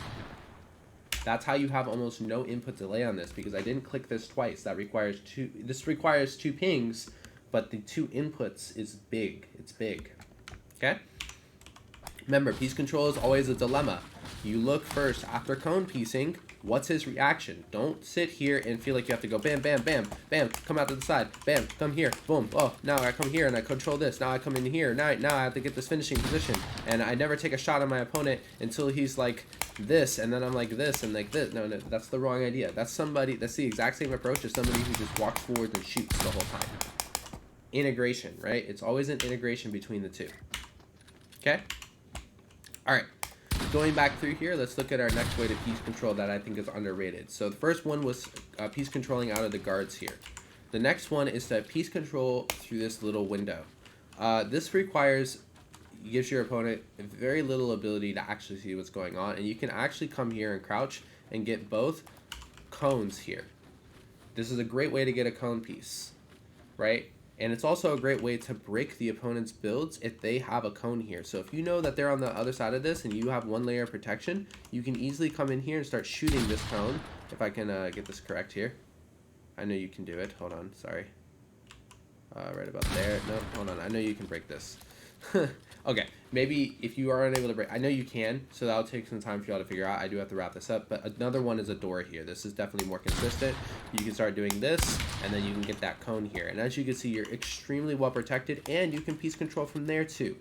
That's how you have almost no input delay on this, because I didn't click this twice. This requires 2 pings, but the 2 inputs is big. It's big. Okay? Remember, piece control is always a dilemma. You look first after cone piecing, what's his reaction? Don't sit here and feel like you have to go bam, bam, bam, bam, come out to the side, bam, come here, boom, oh, now I come here and I control this, now I come in here, now I have to get this finishing position, and I never take a shot on my opponent until he's like this, and then I'm like this, and like this. No, that's the wrong idea. That's the exact same approach as somebody who just walks forward and shoots the whole time. Integration, right? It's always an integration between the two. Okay? Alright. Going back through here, let's look at our next way to piece control that I think is underrated. So the first one was piece controlling out of the guards here. The next one is to piece control through this little window. This gives your opponent very little ability to actually see what's going on, and you can actually come here and crouch and get both cones here. This is a great way to get a cone piece, right? And it's also a great way to break the opponent's builds if they have a cone here. So if you know that they're on the other side of this and you have 1 layer of protection, you can easily come in here and start shooting this cone. If I can get this correct here. I know you can do it. Hold on, sorry. Right about there. No, hold on. I know you can break this. Okay, maybe if you are unable to break, I know you can, so that'll take some time for y'all to figure out. I do have to wrap this up, but another one is a door here. This is definitely more consistent. You can start doing this, and then you can get that cone here. And as you can see, you're extremely well protected, and you can piece control from there too.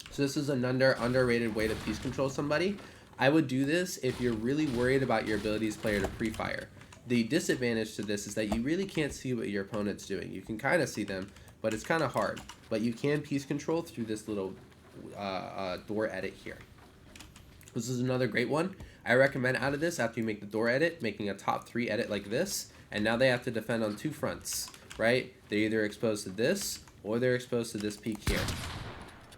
So this is an underrated way to piece control somebody. I would do this if you're really worried about your abilities player to pre-fire. The disadvantage to this is that you really can't see what your opponent's doing. You can kind of see them, but it's kind of hard. But you can piece control through this little door edit here. This is another great one. I recommend out of this, after you make the door edit, making a top 3 edit like this, and now they have to defend on 2 fronts, right? They're either exposed to this, or they're exposed to this peak here,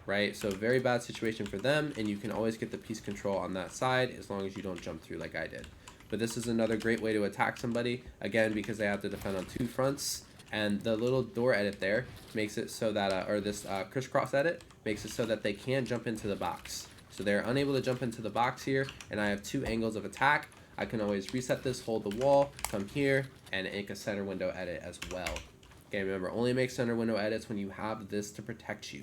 right? So very bad situation for them, and you can always get the piece control on that side as long as you don't jump through like I did. But this is another great way to attack somebody, again, because they have to defend on 2 fronts. And the little door edit there makes it so that, or this crisscross edit, makes it so that they can jump into the box. So they're unable to jump into the box here, and I have 2 angles of attack. I can always reset this, hold the wall, come here, and make a center window edit as well. Okay, remember, only make center window edits when you have this to protect you,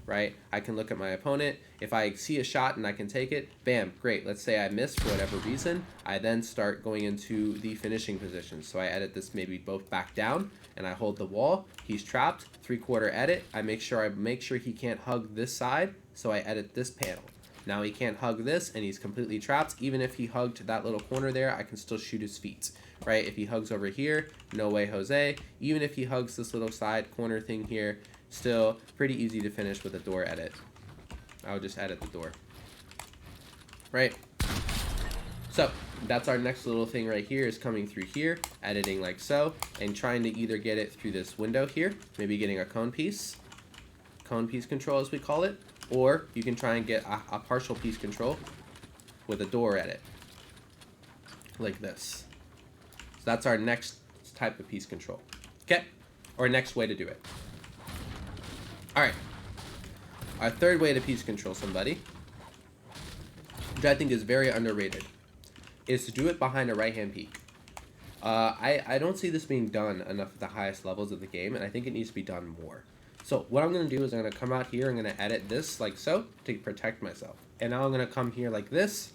right? I can look at my opponent. If I see a shot and I can take it, bam, great. Let's say I miss for whatever reason. I then start going into the finishing position. So I edit this maybe both back down, and I hold the wall. He's trapped, 3/4 edit. I make sure he can't hug this side, so I edit this panel. Now he can't hug this, and he's completely trapped. Even if he hugged that little corner there, I can still shoot his feet, right? If he hugs over here, no way, Jose. Even if he hugs this little side corner thing here, still pretty easy to finish with a door edit. I'll just edit the door, right? So that's our next little thing right here, is coming through here, editing like so, and trying to either get it through this window here, maybe getting a cone piece control as we call it, or you can try and get a partial piece control with a door edit, like this. So that's our next type of piece control, okay? Or next way to do it. Alright, our third way to piece control somebody, which I think is very underrated, is to do it behind a right-hand peak. I don't see this being done enough at the highest levels of the game, and I think it needs to be done more. So what I'm going to do is I'm going to come out here, I'm going to edit this like so to protect myself. And now I'm going to come here like this.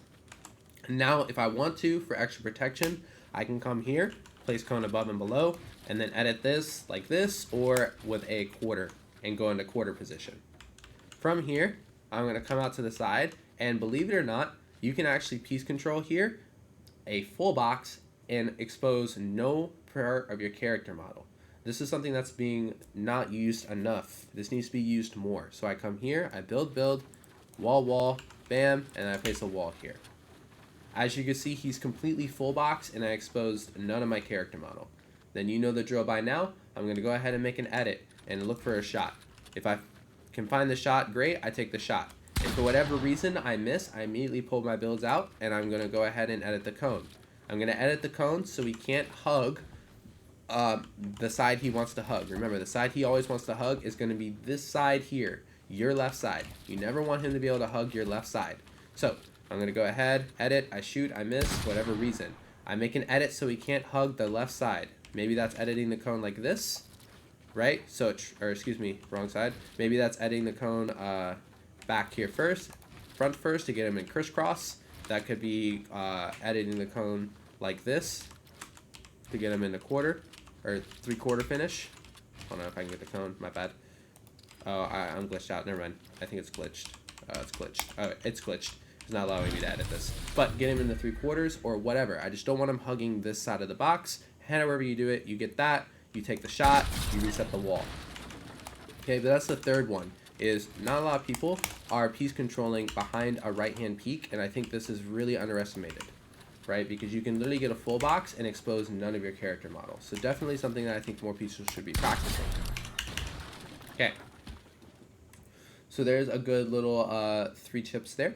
And now if I want to, for extra protection, I can come here, place cone above and below, and then edit this like this, or with a quarter, and go into quarter position. From here, I'm going to come out to the side, and believe it or not, you can actually piece control here a full box and expose no part of your character model. This is something that's being not used enough. This needs to be used more. So I come here, I build, wall, bam, and I place a wall here. As you can see, he's completely full box, and I exposed none of my character model. Then you know the drill by now. I'm going to go ahead and make an edit and look for a shot. If I can find the shot, great, I take the shot. If for whatever reason I miss, I immediately pull my builds out, and I'm going to go ahead and edit the cone. I'm going to edit the cone so he can't hug the side he wants to hug. Remember, the side he always wants to hug is going to be this side here, your left side. You never want him to be able to hug your left side. So I'm going to go ahead, edit, I shoot, I miss, whatever reason. I make an edit so he can't hug the left side. Maybe that's editing the cone like this, right? So, or excuse me, wrong side. Maybe that's editing the cone back here first, front first to get him in crisscross. That could be editing the cone like this to get him in the quarter or 3/4 finish. I don't know if I can get the cone, my bad. Oh, I'm glitched out, never mind. I think it's glitched. It's glitched. Oh, it's glitched. It's not allowing me to edit this. But get him in the 3/4 or whatever. I just don't want him hugging this side of the box. However you do it, you get that, you take the shot, you reset the wall. Okay, but that's the third one, is not a lot of people are piece controlling behind a right-hand peak, and I think this is really underestimated, right? Because you can literally get a full box and expose none of your character model. So definitely something that I think more people should be practicing. Okay. So there's a good little 3 tips there.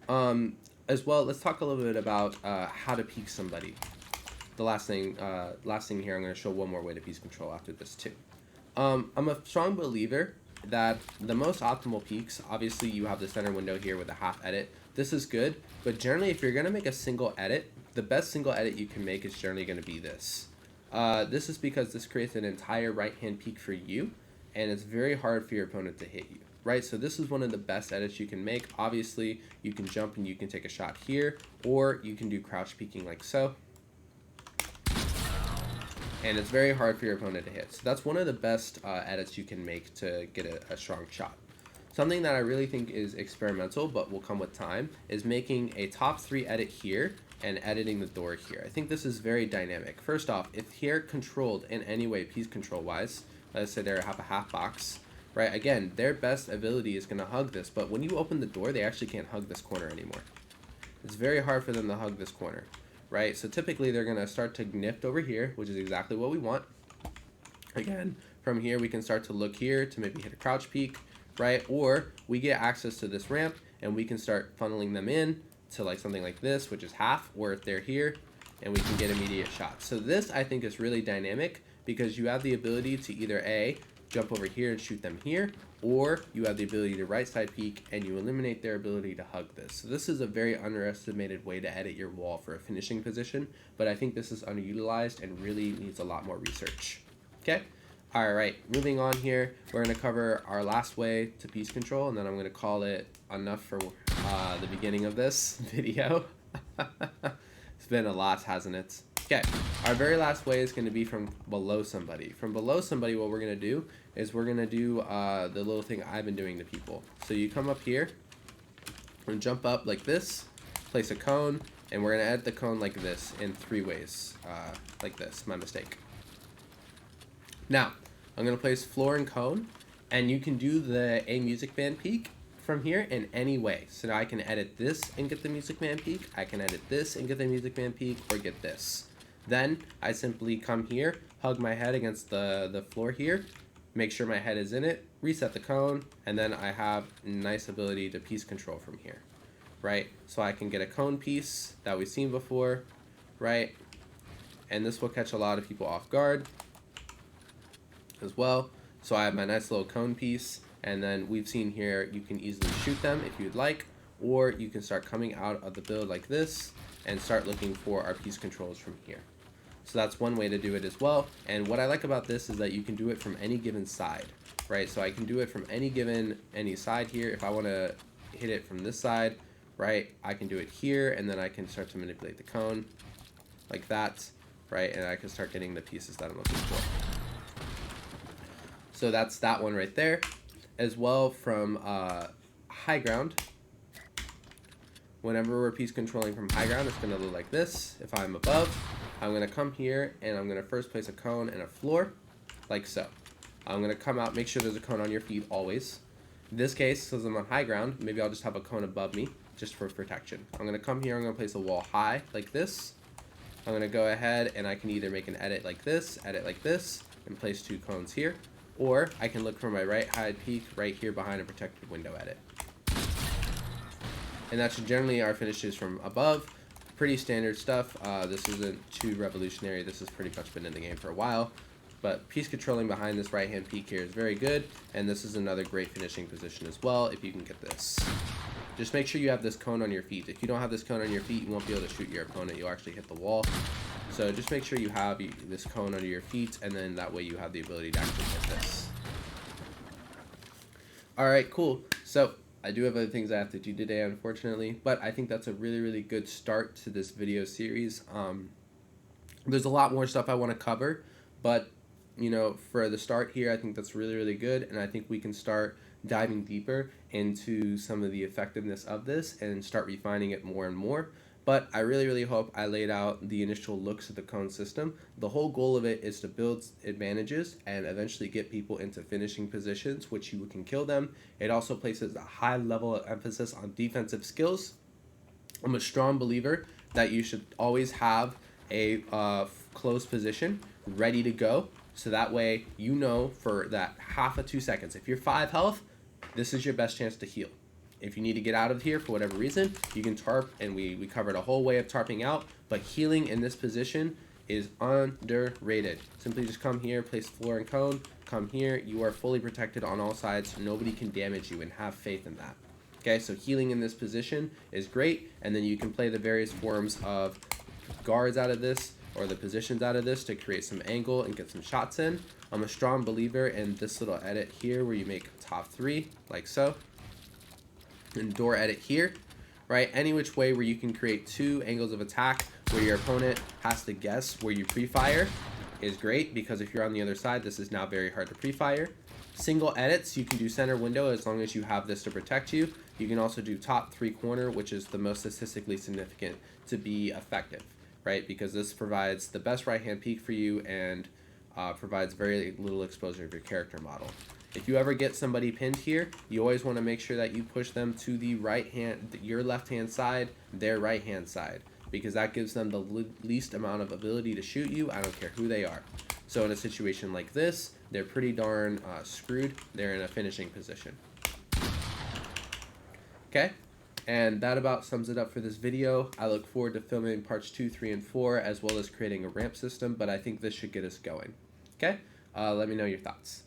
As well, let's talk a little bit about how to peek somebody. The last thing here, I'm going to show one more way to piece control after this too. I'm a strong believer that the most optimal peaks, obviously you have the center window here with a half edit. This is good, but generally if you're going to make a single edit, the best single edit you can make is generally going to be this. This is because this creates an entire right hand peek for you, and it's very hard for your opponent to hit you, right? So this is one of the best edits you can make. Obviously you can jump and you can take a shot here, or you can do crouch peeking like so. And it's very hard for your opponent to hit. So that's one of the best edits you can make to get a strong shot. Something that I really think is experimental, but will come with time, is making a top 3 edit here and editing the door here. I think this is very dynamic. First off, if here controlled in any way, piece control wise, let's say they have a half box, right? Again, their best ability is gonna hug this, but when you open the door, they actually can't hug this corner anymore. It's very hard for them to hug this corner. Right, so typically they're going to start to gnift over here, which is exactly what we want. Again, from here we can start to look here to maybe hit a crouch peek, right? Or we get access to this ramp and we can start funneling them in to like something like this, which is half, or if they're here, and we can get immediate shots. So this I think is really dynamic because you have the ability to either A, jump over here and shoot them here, or you have the ability to right side peek and you eliminate their ability to hug this. So this is a very underestimated way to edit your wall for a finishing position, but I think this is underutilized and really needs a lot more research. Okay, all right, moving on here, we're gonna cover our last way to piece control, and then I'm gonna call it enough for the beginning of this video. It's been a lot, hasn't it? Okay, our very last way is going to be from below somebody. From below somebody, what we're going to do is we're going to do the little thing I've been doing to people. So you come up here and jump up like this, place a cone, and we're going to edit the cone like this in 3 ways. Like this, my mistake. Now, I'm going to place floor and cone, and you can do the A music band peak from here in any way. So now I can edit this and get the music man peak, I can edit this and get the music man peak, or get this. Then I simply come here, hug my head against the floor here, make sure my head is in it, reset the cone, and then I have nice ability to piece control from here, right? So I can get a cone piece that we've seen before, right? And this will catch a lot of people off guard as well. So I have my nice little cone piece, and then we've seen here you can easily shoot them if you'd like, or you can start coming out of the build like this and start looking for our piece controls from here. So that's one way to do it as well. And what I like about this is that you can do it from any given side, right? So I can do it from any side here. If I want to hit it from this side, right, I can do it here, and then I can start to manipulate the cone like that, right? And I can start getting the pieces that I'm looking for. So that's that one right there. As well, from high ground, whenever we're piece controlling from high ground, it's going to look like this. If I'm above, I'm going to come here and I'm going to first place a cone and a floor, like so. I'm going to come out, make sure there's a cone on your feet always. In this case, since I'm on high ground, maybe I'll just have a cone above me, just for protection. I'm going to come here, I'm going to place a wall high, like this. I'm going to go ahead and I can either make an edit like this, and place 2 cones here. Or I can look for my right hide peak right here behind a protected window edit. And that's generally our finishes from above. pretty standard stuff. This isn't too revolutionary. This has pretty much been in the game for a while. But piece controlling behind this right-hand peak here is very good, and this is another great finishing position as well if you can get this. Just make sure you have this cone on your feet. If you don't have this cone on your feet, you won't be able to shoot your opponent. You'll actually hit the wall. So just make sure you have this cone under your feet, and then that way you have the ability to actually hit this. Alright, cool. So I do have other things I have to do today, unfortunately, but I think that's a really, really good start to this video series. There's a lot more stuff I want to cover, but you know, for the start here, I think that's really, really good, and I think we can start diving deeper into some of the effectiveness of this and start refining it more and more. But I really, really hope I laid out the initial looks of the cone system. The whole goal of it is to build advantages and eventually get people into finishing positions, which you can kill them. It also places a high level of emphasis on defensive skills. I'm a strong believer that you should always have a closed position ready to go. So that way, you know, for that half of 2 seconds, if you're 5 health, this is your best chance to heal. If you need to get out of here for whatever reason, you can tarp, and we covered a whole way of tarping out, but healing in this position is underrated. Simply just come here, place floor and cone, come here, you are fully protected on all sides, nobody can damage you, and have faith in that. Okay, so healing in this position is great, and then you can play the various forms of guards out of this, or the positions out of this to create some angle and get some shots in. I'm a strong believer in this little edit here where you make top 3, like so. And door edit here, right? Any which way where you can create 2 angles of attack where your opponent has to guess where you pre-fire is great, because if you're on the other side, this is now very hard to pre-fire. Single edits, you can do center window as long as you have this to protect you. You can also do top 3 corner, which is the most statistically significant to be effective, right? Because this provides the best right-hand peek for you and provides very little exposure of your character model. If you ever get somebody pinned here, you always want to make sure that you push them to the right hand, your left-hand side, their right-hand side, because that gives them the least amount of ability to shoot you. I don't care who they are. So in a situation like this, they're pretty darn screwed. They're in a finishing position. Okay? And that about sums it up for this video. I look forward to filming parts 2, 3, and 4, as well as creating a ramp system, but I think this should get us going. Okay? Let me know your thoughts.